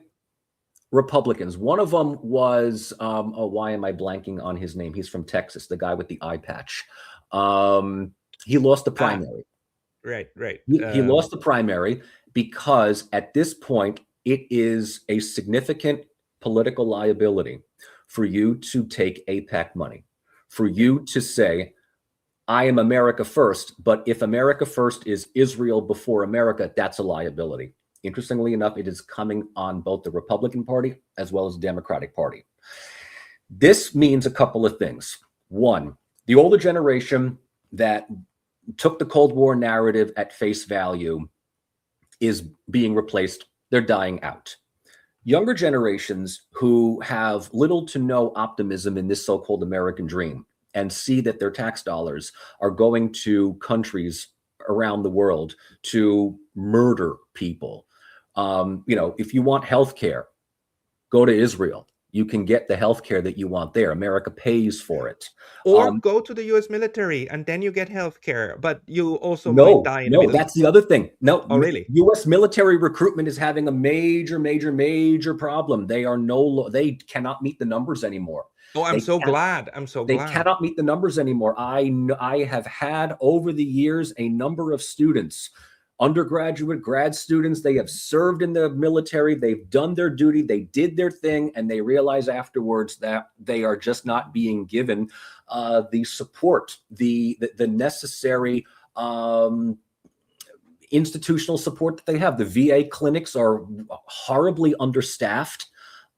Speaker 2: Republicans, one of them was, why am I blanking on his name? He's from Texas, the guy with the eye patch. He lost the primary.
Speaker 1: Right.
Speaker 2: He lost the primary because at this point, it is a significant political liability for you to take AIPAC money, for you to say, I am America first, but if America first is Israel before America, that's a liability. Interestingly enough, it is coming on both the Republican Party as well as the Democratic Party. This means a couple of things. One, the older generation that took the Cold War narrative at face value is being replaced. They're dying out. Younger generations who have little to no optimism in this so-called American dream and see that their tax dollars are going to countries around the world to murder people. If you want healthcare, go to Israel. You can get the healthcare that you want there. America pays for it.
Speaker 1: Or go to the U.S. military and then you get healthcare, but you also might die in the middle.
Speaker 2: That's the other thing. No,
Speaker 1: oh, really?
Speaker 2: U.S. military recruitment is having a major problem. They cannot meet the numbers anymore.
Speaker 1: Oh, I'm so glad.
Speaker 2: They cannot meet the numbers anymore. I have had over the years a number of students, undergraduate, grad students, they have served in the military, they've done their duty, they did their thing, and they realize afterwards that they are just not being given the support, the necessary institutional support that they have. The VA clinics are horribly understaffed.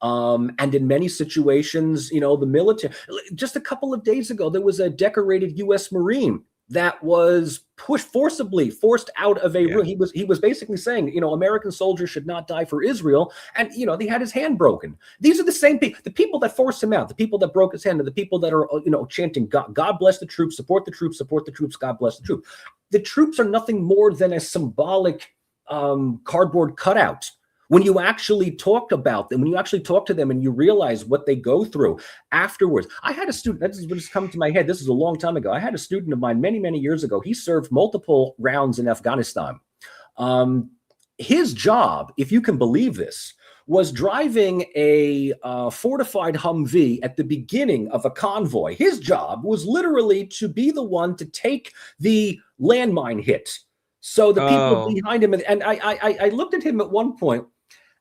Speaker 2: And in many situations, the military, just a couple of days ago, there was a decorated U.S. Marine that was forced out of a
Speaker 1: Yeah.
Speaker 2: room. He was basically saying, American soldiers should not die for Israel, and he had his hand broken. These are the same people, the people that forced him out, the people that broke his hand, and the people that are chanting, God bless the troops, support the troops, support the troops, God bless the troops. The troops are nothing more than a symbolic cardboard cutout. When you actually talk about them, when you actually talk to them and you realize what they go through afterwards. I had a student, this is what has come to my head. This is a long time ago. I had a student of mine many, many years ago. He served multiple rounds in Afghanistan. His job, if you can believe this, was driving a fortified Humvee at the beginning of a convoy. His job was literally to be the one to take the landmine hit. So the people
Speaker 1: Oh.
Speaker 2: behind him, and I looked at him at one point,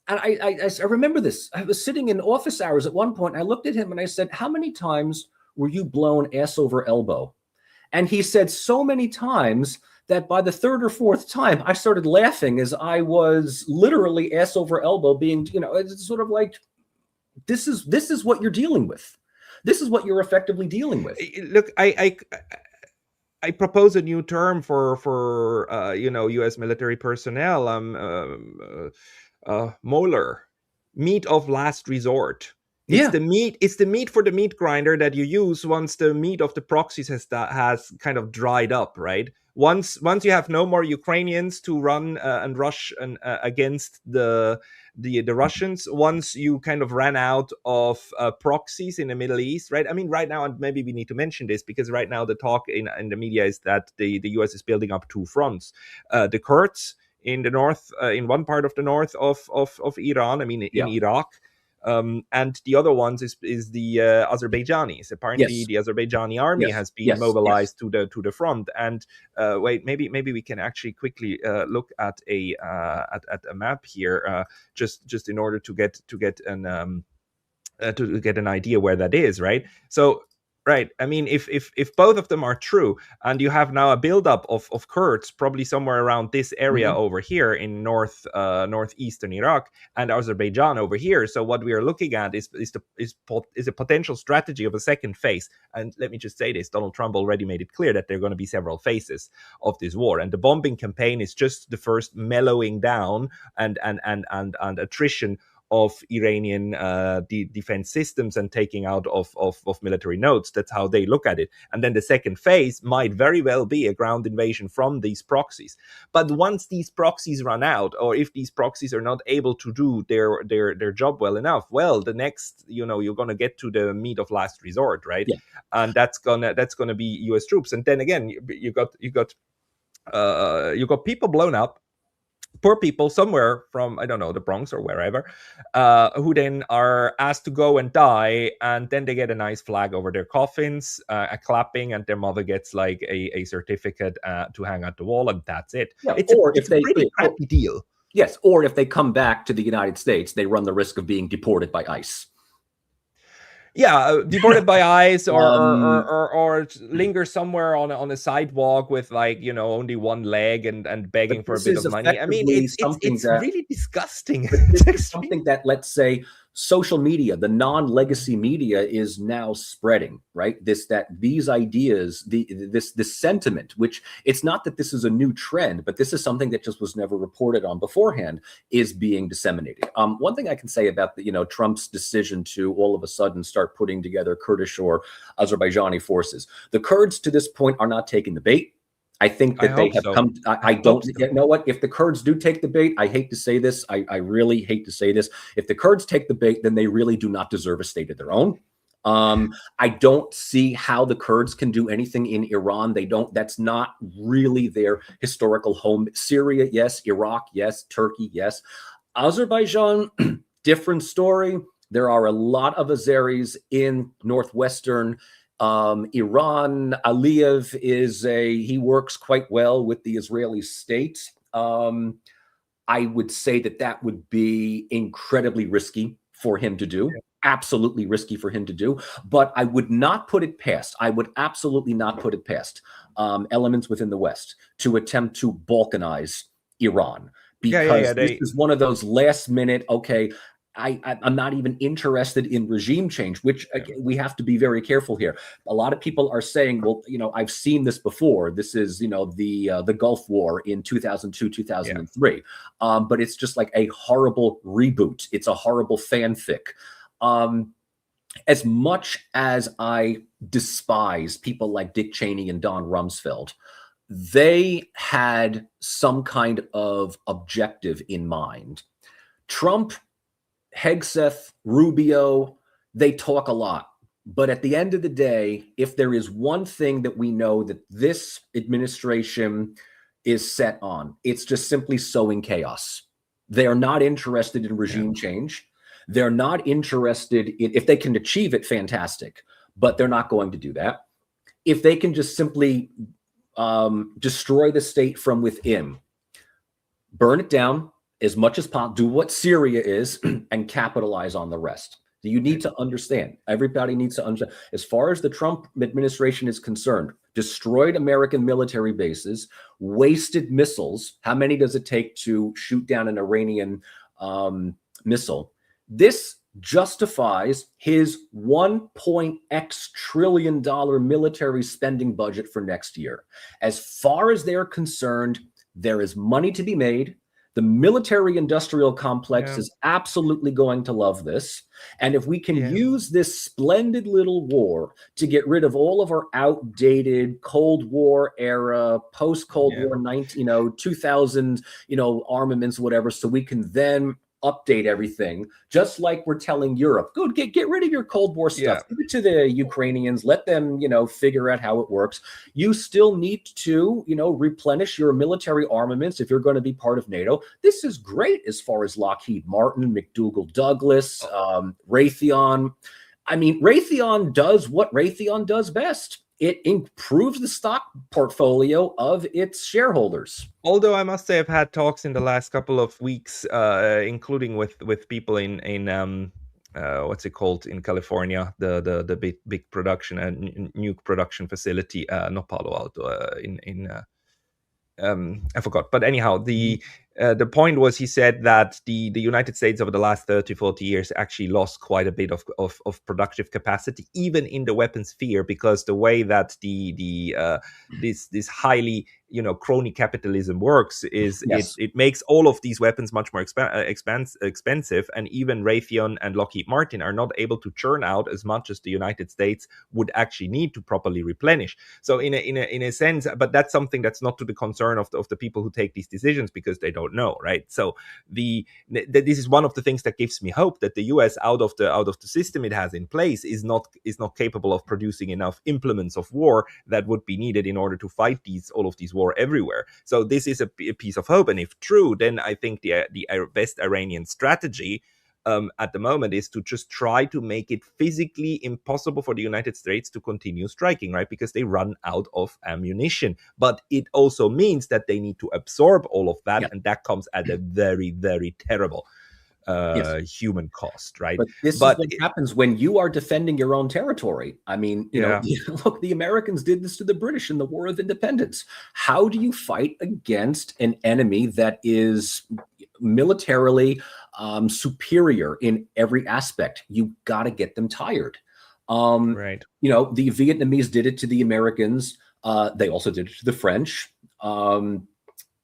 Speaker 2: and I remember this. I was sitting in office hours at one point. And I looked at him and I said, "How many times were you blown ass over elbow?" And he said, "So many times that by the third or fourth time, I started laughing as I was literally ass over elbow being, it's sort of like, this is what you're dealing with. This is what you're effectively dealing with."
Speaker 1: Look, I propose a new term for U.S. military personnel. Molar, meat of last resort. It's
Speaker 2: Yeah.
Speaker 1: the meat. It's the meat for the meat grinder that you use once the meat of the proxies has kind of dried up, right? Once you have no more Ukrainians to run and rush against the Russians, once you kind of ran out of proxies in the Middle East, right? I mean, right now, and maybe we need to mention this because right now the talk in the media is that the US is building up two fronts: the Kurds in the north, in one part of the north of Iran, I mean, in
Speaker 2: Yeah.
Speaker 1: Iraq. And the other ones is the Azerbaijanis. Apparently,
Speaker 2: Yes.
Speaker 1: the Azerbaijani army
Speaker 2: Yes.
Speaker 1: has been
Speaker 2: Yes. Yes.
Speaker 1: mobilized to the front. And wait, maybe we can actually quickly look at a map here, just in order to get to get an idea where that is, right? So, right, I mean, if both of them are true, and you have now a buildup of Kurds, probably somewhere around this area over here in northeastern Iraq, and Azerbaijan over here. So what we are looking at is a potential strategy of a second phase. And let me just say this: Donald Trump already made it clear that there are going to be several phases of this war, and the bombing campaign is just the first mellowing down and attrition of Iranian defense systems and taking out of military nodes. That's how they look at it. And then the second phase might very well be a ground invasion from these proxies. But once these proxies run out, or if these proxies are not able to do their job well enough, well, the next, you're gonna get to the meat of last resort, right?
Speaker 2: Yeah.
Speaker 1: And that's gonna be US troops. And then again, you got people blown up, poor people somewhere from, I don't know, the Bronx or wherever, who then are asked to go and die, and then they get a nice flag over their coffins, a clapping, and their mother gets like a certificate to hang at the wall, and that's it.
Speaker 2: Yeah.
Speaker 1: It's
Speaker 2: Or if
Speaker 1: a pretty crappy deal.
Speaker 2: Yes, or if they come back to the United States, they run the risk of being deported by ICE.
Speaker 1: Yeah, deported by ICE,
Speaker 2: Um,
Speaker 1: or linger somewhere on a sidewalk with, like, only one leg and
Speaker 2: but
Speaker 1: begging for a
Speaker 2: this
Speaker 1: bit
Speaker 2: is
Speaker 1: of money. I mean,
Speaker 2: effectively something
Speaker 1: it's
Speaker 2: that
Speaker 1: really disgusting.
Speaker 2: But
Speaker 1: It's
Speaker 2: this is
Speaker 1: extreme.
Speaker 2: something that, let's say, social media, the non-legacy media, is now spreading, right? These ideas, this sentiment, which it's not that this is a new trend, but this is something that just was never reported on beforehand, is being disseminated. One thing I can say about Trump's decision to all of a sudden start putting together Kurdish or Azerbaijani forces, the Kurds to this point are not taking the bait. I think that they have come. I don't know what, if the Kurds do take the bait, I hate to say this. I really hate to say this. If the Kurds take the bait, then they really do not deserve a state of their own. I don't see how the Kurds can do anything in Iran. That's not really their historical home. Syria, yes. Iraq, yes. Turkey, yes. Azerbaijan, different story. There are a lot of Azeris in northwestern Iran. Aliyev he works quite well with the Israeli state. I would say that would be incredibly risky for him to do. Absolutely risky for him to do. But I would not put it past. I would absolutely not put it past elements within the West to attempt to balkanize Iran, because this is one of those last minute, okay, I'm not even interested in regime change, which
Speaker 1: Yeah.
Speaker 2: we have to be very careful here. A lot of people are saying, well, I've seen this before. This is, the Gulf War in 2002,
Speaker 1: Yeah.
Speaker 2: 2003. But it's just like a horrible reboot. It's a horrible fanfic. As much as I despise people like Dick Cheney and Don Rumsfeld, they had some kind of objective in mind. Trump, Hegseth, Rubio, they talk a lot. But at the end of the day, if there is one thing that we know that this administration is set on, it's just simply sowing chaos. They are not interested in regime change. They're not interested in, if they can achieve it, fantastic, but they're not going to do that. If they can just simply destroy the state from within, burn it down as much as possible, do what Syria is, and capitalize on the rest. You need to understand. Everybody needs to understand. As far as the Trump administration is concerned, destroyed American military bases, wasted missiles. How many does it take to shoot down an Iranian missile? This justifies his $1.x trillion military spending budget for next year. As far as they're concerned, there is money to be made. The military industrial complex is absolutely going to love this. And if we can use this splendid little war to get rid of all of our outdated Cold War era, post-Cold War 2000, armaments, whatever, so we can then update everything, just like we're telling Europe, go get rid of your Cold War stuff. Give it to the Ukrainians, let them, figure out how it works. You still need to, replenish your military armaments if you're going to be part of NATO. This is great as far as Lockheed Martin, McDonnell Douglas, Raytheon. I mean, Raytheon does what Raytheon does best. It improves the stock portfolio of its shareholders.
Speaker 1: Although I must say I've had talks in the last couple of weeks, including with people in what's it called in California, the big production and nuke production facility, not Palo Alto, I forgot. But anyhow, the point was, he said that the United States over the last 30, 40 years actually lost quite a bit of productive capacity, even in the weapons sphere, because the way that this highly crony capitalism works is it makes all of these weapons much more expensive, and even Raytheon and Lockheed Martin are not able to churn out as much as the United States would actually need to properly replenish. So in a sense, but that's something that's not to the concern of the people who take these decisions, because they don't know, right? So this is one of the things that gives me hope, that the US, out of the system it has in place, is not capable of producing enough implements of war that would be needed in order to fight all of these war everywhere. So this is a piece of hope, and if true, then I think the best Iranian strategy at the moment is to just try to make it physically impossible for the United States to continue striking, right? Because they run out of ammunition. But it also means that they need to absorb all of that, and that comes at a very, very terrible human cost, right?
Speaker 2: But this is what happens when you are defending your own territory. I mean, look, the Americans did this to the British in the War of Independence. How do you fight against an enemy that is militarily superior in every aspect? You got to get them tired.
Speaker 1: Right.
Speaker 2: The Vietnamese did it to the Americans. They also did it to the French.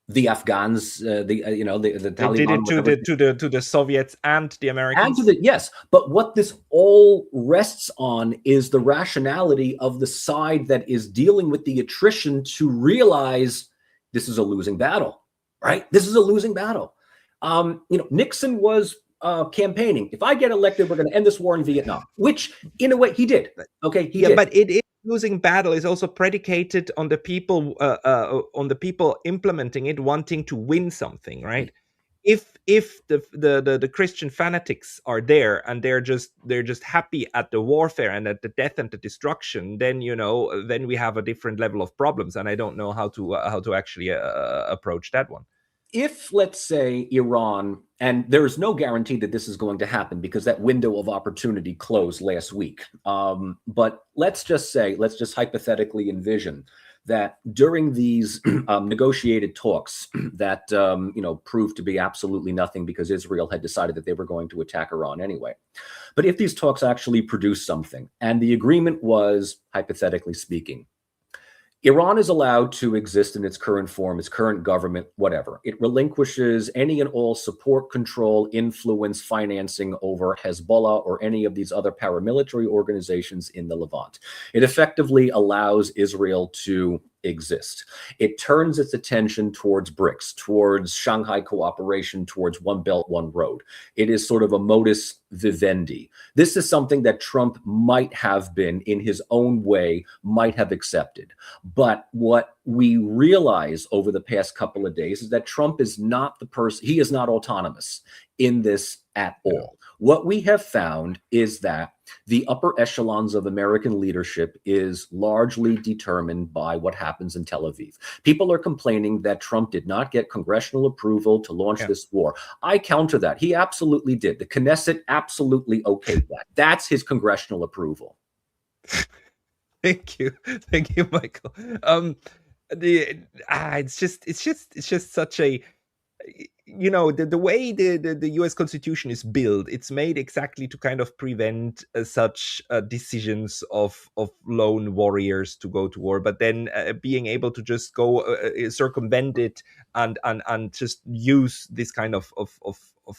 Speaker 2: The Afghans, the Taliban,
Speaker 1: they did it to the Soviets and the Americans.
Speaker 2: Yes, but what this all rests on is the rationality of the side that is dealing with the attrition to realize this is a losing battle, right? This is a losing battle. Nixon was campaigning, if I get elected, we're going to end this war in Vietnam, which in a way he did. Okay, he did.
Speaker 1: But losing battle is also predicated on the people implementing it wanting to win something, right? If the Christian fanatics are there and they're just happy at the warfare and at the death and the destruction, then then we have a different level of problems, and I don't know how to actually approach that one.
Speaker 2: If, let's say, Iran, and there is no guarantee that this is going to happen because that window of opportunity closed last week. But let's just hypothetically envision that during these negotiated talks that proved to be absolutely nothing because Israel had decided that they were going to attack Iran anyway. But if these talks actually produce something, and the agreement was, hypothetically speaking, Iran is allowed to exist in its current form, its current government, whatever. It relinquishes any and all support, control, influence, financing over Hezbollah or any of these other paramilitary organizations in the Levant. It effectively allows Israel to exist. It turns its attention towards BRICS, towards Shanghai cooperation, towards One Belt, One Road. It is sort of a modus vivendi. This is something that Trump might have been, in his own way, might have accepted. But what we realize over the past couple of days is that Trump is not the person, he is not autonomous in this at all. What we have found is that the upper echelons of American leadership is largely determined by what happens in Tel Aviv. People are complaining that Trump did not get congressional approval to launch this war. I counter that. He absolutely did. The Knesset absolutely okayed that. That's his congressional approval.
Speaker 1: Thank you, Michael. It's just such a, the way the US Constitution is built, it's made exactly to kind of prevent such decisions of lone warriors to go to war, but then being able to just go circumvent it and just use this kind of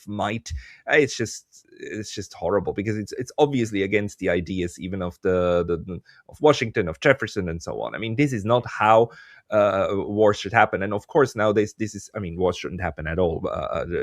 Speaker 1: might. It's just horrible, because it's obviously against the ideas even of the of Washington, of Jefferson, and so on. I mean, this is not how wars should happen. And of course, nowadays, wars shouldn't happen at all,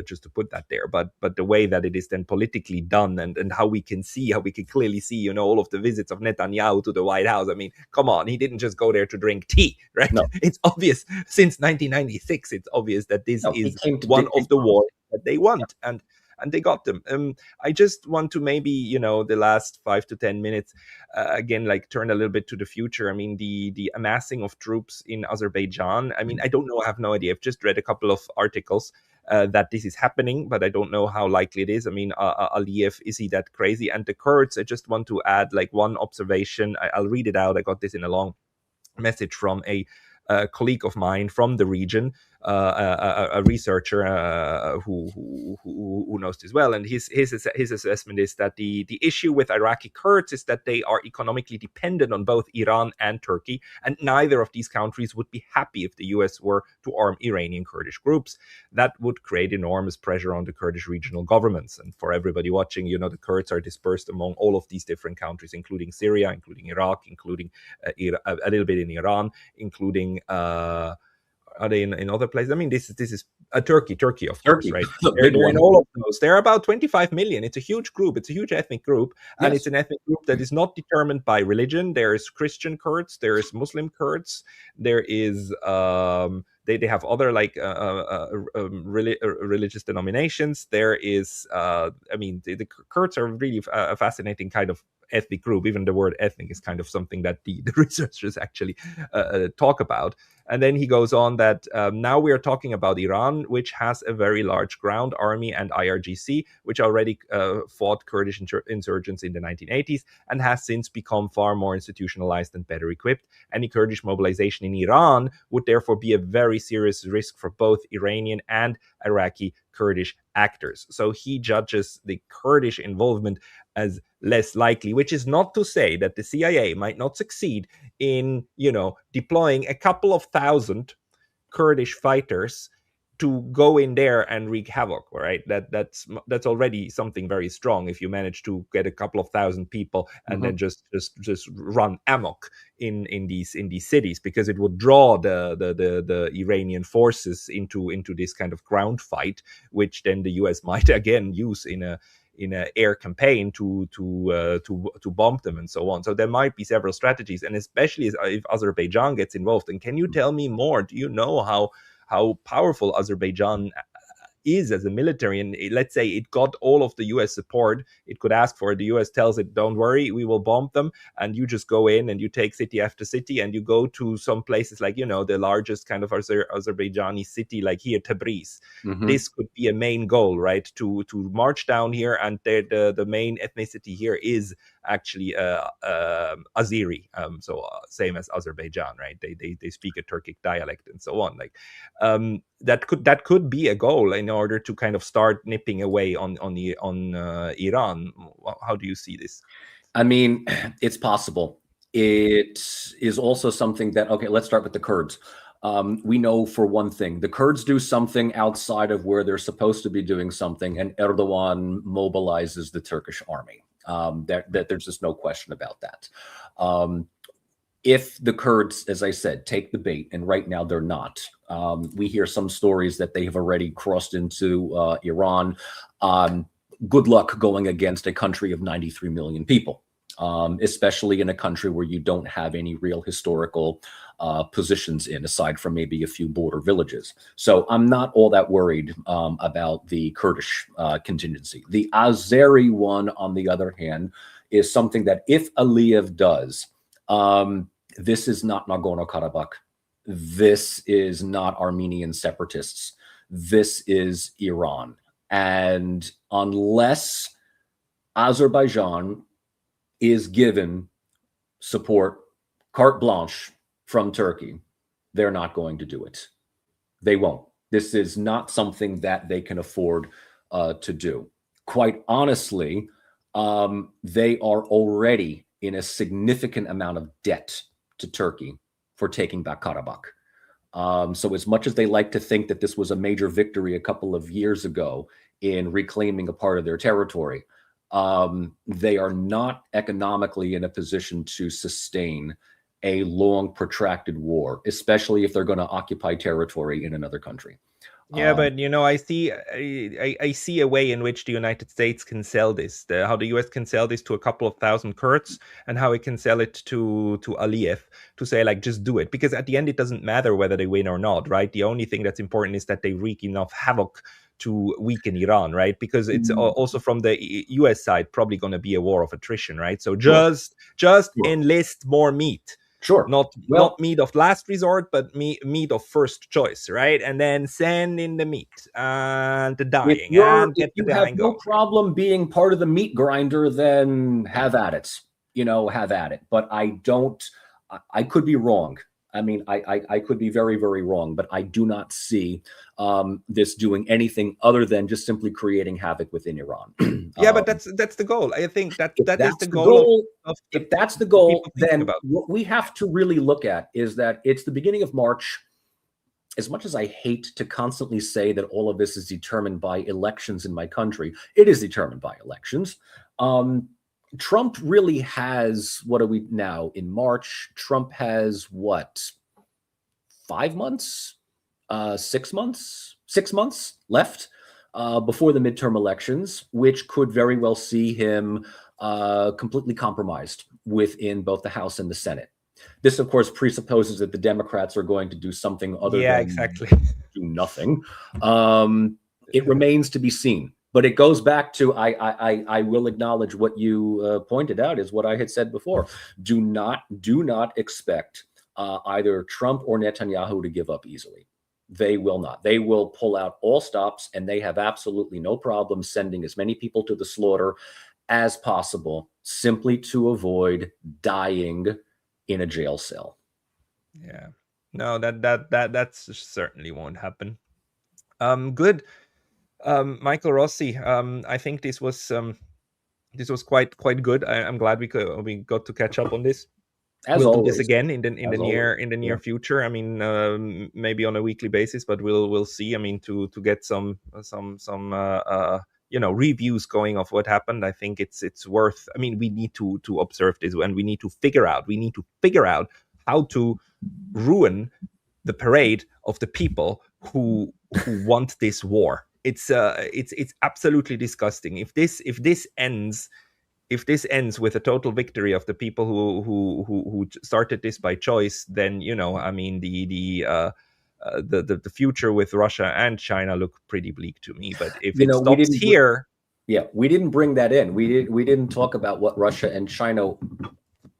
Speaker 1: just to put that there. But the way that it is then politically done, and how we can clearly see, all of the visits of Netanyahu to the White House. I mean, come on, he didn't just go there to drink tea, right?
Speaker 2: No.
Speaker 1: It's obvious since 1996. It's obvious that this is one of the wars that they want, and they got them. I just want to maybe, the last 5 to 10 minutes, again, like turn a little bit to the future. I mean, the amassing of troops in Azerbaijan. I mean, I don't know. I have no idea. I've just read a couple of articles that this is happening, but I don't know how likely it is. I mean, Aliyev, is he that crazy? And the Kurds, I just want to add like one observation. I'll read it out. I got this in a long message from a colleague of mine from the region, a researcher who knows this well, and his assessment is that the issue with Iraqi Kurds is that they are economically dependent on both Iran and Turkey, and neither of these countries would be happy if the US were to arm Iranian Kurdish groups. That would create enormous pressure on the Kurdish regional governments. And for everybody watching, the Kurds are dispersed among all of these different countries, including Syria, including Iraq, including a little bit in Iran, including are they in other places? I mean, this is Turkey, of course, right? They're in all of those. They're about 25 million. It's a huge group. It's a huge ethnic group, and it's an ethnic group that is not determined by religion. There's Christian Kurds, there's Muslim Kurds, there is they have other like religious denominations. There is the Kurds are really a fascinating kind of ethnic group. Even the word ethnic is kind of something that the researchers actually talk about. And then he goes on that now we are talking about Iran, which has a very large ground army, and IRGC, which already fought Kurdish insurgents in the 1980s and has since become far more institutionalized and better equipped. Any Kurdish mobilization in Iran would therefore be a very serious risk for both Iranian and Iraqi Kurdish actors. So he judges the Kurdish involvement as less likely, which is not to say that the CIA might not succeed in, deploying a couple of thousand Kurdish fighters to go in there and wreak havoc, right? That's already something very strong if you manage to get a couple of thousand people and then just run amok in these cities, because it would draw the Iranian forces into this kind of ground fight, which then the US might again use in an air campaign to bomb them and so on. So there might be several strategies, and especially if Azerbaijan gets involved. And can you tell me more? Do you know how powerful Azerbaijan is as a military? And let's say it got all of the US support it could ask for. The US tells it, don't worry, we will bomb them, and you just go in and you take city after city, and you go to some places like, the largest kind of Azerbaijani city, like here, Tabriz. This could be a main goal, right? To march down here, and the main ethnicity here is actually Azeri, so same as Azerbaijan, right? They speak a Turkic dialect and so on. Like that could be a goal in order to kind of start nipping away on Iran. How do you see this?
Speaker 2: I mean, it's possible. It is also something that, okay, let's start with the Kurds. We know for one thing, the Kurds do something outside of where they're supposed to be doing something, and Erdogan mobilizes the Turkish army. That there's just no question about that. If the Kurds, as I said, take the bait, and right now they're not, we hear some stories that they have already crossed into Iran. Good luck going against a country of 93 million people, especially in a country where you don't have any real historical positions in, aside from maybe a few border villages. So I'm not all that worried about the Kurdish contingency. The Azeri one, on the other hand, is something that if Aliyev does, this is not Nagorno-Karabakh. This is not Armenian separatists. This is Iran. And unless Azerbaijan is given support, carte blanche from Turkey, they're not going to do it. They won't. This is not something that they can afford to do. Quite honestly, they are already in a significant amount of debt to Turkey for taking back Karabakh. So as much as they like to think that this was a major victory a couple of years ago in reclaiming a part of their territory, they are not economically in a position to sustain a long, protracted war, especially if they're going to occupy territory in another country.
Speaker 1: Yeah, but I see a way in which the United States can sell this. How the US can sell this to a couple of thousand Kurds, and how it can sell it to Aliyev to say, like, just do it. Because at the end, it doesn't matter whether they win or not, right? The only thing that's important is that they wreak enough havoc to weaken Iran, right? Because it's also from the US side probably going to be a war of attrition, right? So just enlist more meat.
Speaker 2: Sure.
Speaker 1: Not meat of last resort, but meat of first choice, right? And then send in the meat and the dying and get the dying going.
Speaker 2: If you have no problem being part of the meat grinder, then have at it. Have at it. But I could be wrong. I mean, I could be very, very wrong, but I do not see this doing anything other than just simply creating havoc within Iran.
Speaker 1: Yeah, but that's the goal. I think that is the
Speaker 2: goal. If that's the goal, then what we have to really look at is that it's the beginning of March. As much as I hate to constantly say that all of this is determined by elections in my country, it is determined by elections. Trump really has, what are we now in March? Trump has what, 5 months, 6 months, 6 months left before the midterm elections, which could very well see him completely compromised within both the House and the Senate. This, of course, presupposes that the Democrats are going to do something other than do nothing. It remains to be seen. But it goes back to, I will acknowledge what you pointed out is what I had said before. Do not expect either Trump or Netanyahu to give up easily. They will not. They will pull out all stops, and they have absolutely no problem sending as many people to the slaughter as possible, simply to avoid dying in a jail cell.
Speaker 1: Yeah. No, that certainly won't happen. Good. Michael Rossi, I think this was quite good. I'm glad we got to catch up on this. We'll do this again in the near future. I mean, maybe on a weekly basis, but we'll see. I mean, to get some reviews going of what happened. I think it's worth. I mean, we need to observe this, and we need to figure out how to ruin the parade of the people who want this war. It's absolutely disgusting. If this ends with a total victory of the people who started this by choice, then I mean the future with Russia and China look pretty bleak to me. But if it stops here,
Speaker 2: we didn't bring that in. We didn't talk about what Russia and China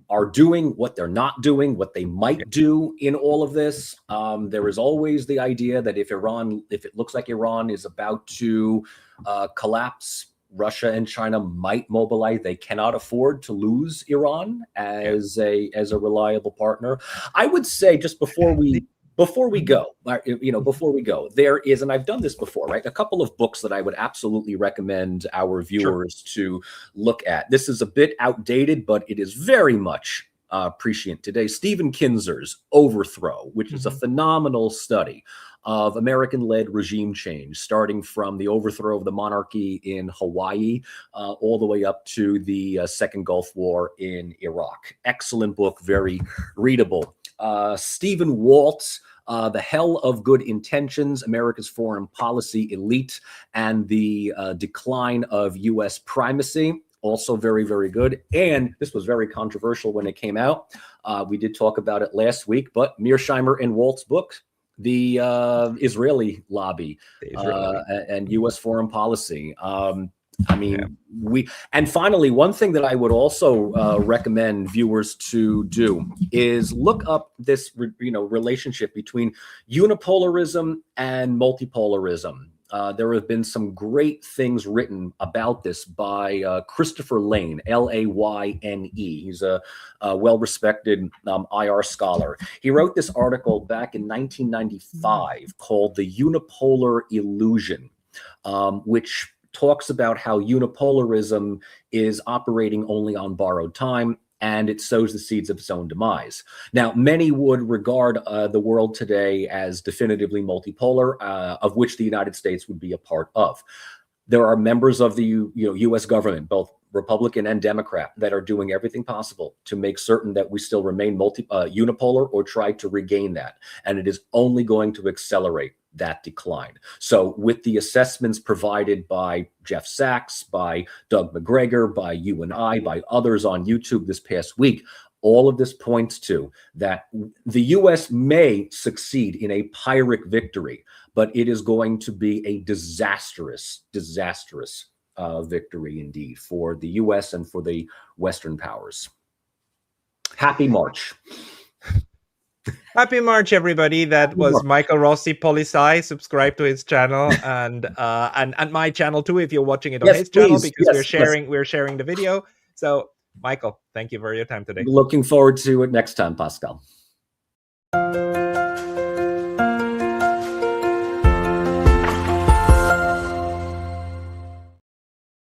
Speaker 2: are doing, what they're not doing, what they might do in all of this. There is always the idea that if it looks like Iran is about to collapse, Russia and China might mobilize. They cannot afford to lose Iran as a reliable partner. I would say, just before we go, before we go, there is, and I've done this before, right? A couple of books that I would absolutely recommend our viewers to look at. This is a bit outdated, but it is very much prescient today. Stephen Kinzer's Overthrow, which is a phenomenal study of American-led regime change, starting from the overthrow of the monarchy in Hawaii all the way up to the Second Gulf War in Iraq. Excellent book, very readable. Stephen Walt's The Hell of Good Intentions, America's Foreign Policy Elite, and the Decline of U.S. Primacy. Also very, very good. And this was very controversial when it came out. We did talk about it last week, but Mearsheimer and Walt's book, The Israeli Lobby, and U.S. Foreign Policy. And finally, one thing that I would also recommend viewers to do is look up this, relationship between unipolarism and multipolarism. There have been some great things written about this by Christopher Lane, Layne. He's a well-respected IR scholar. He wrote this article back in 1995 called The Unipolar Illusion, which talks about how unipolarism is operating only on borrowed time, and it sows the seeds of its own demise. Now, many would regard the world today as definitively multipolar, of which the United States would be a part of. There are members of the U.S. government, both Republican and Democrat, that are doing everything possible to make certain that we still remain unipolar or try to regain that. And it is only going to accelerate that decline. So with the assessments provided by Jeff Sachs, by Doug McGregor, by you and I, by others on YouTube this past week, all of this points to that the U.S. may succeed in a Pyrrhic victory, but it is going to be a disastrous victory indeed for the U.S. and for the Western powers. Happy March.
Speaker 1: Happy March, everybody. That was Michael Rossi, Poli-Sci. Subscribe to his channel and my channel too if you're watching it on his channel, because we're sharing the video. So, Michael, thank you for your time today.
Speaker 2: Looking forward to it next time, Pascal.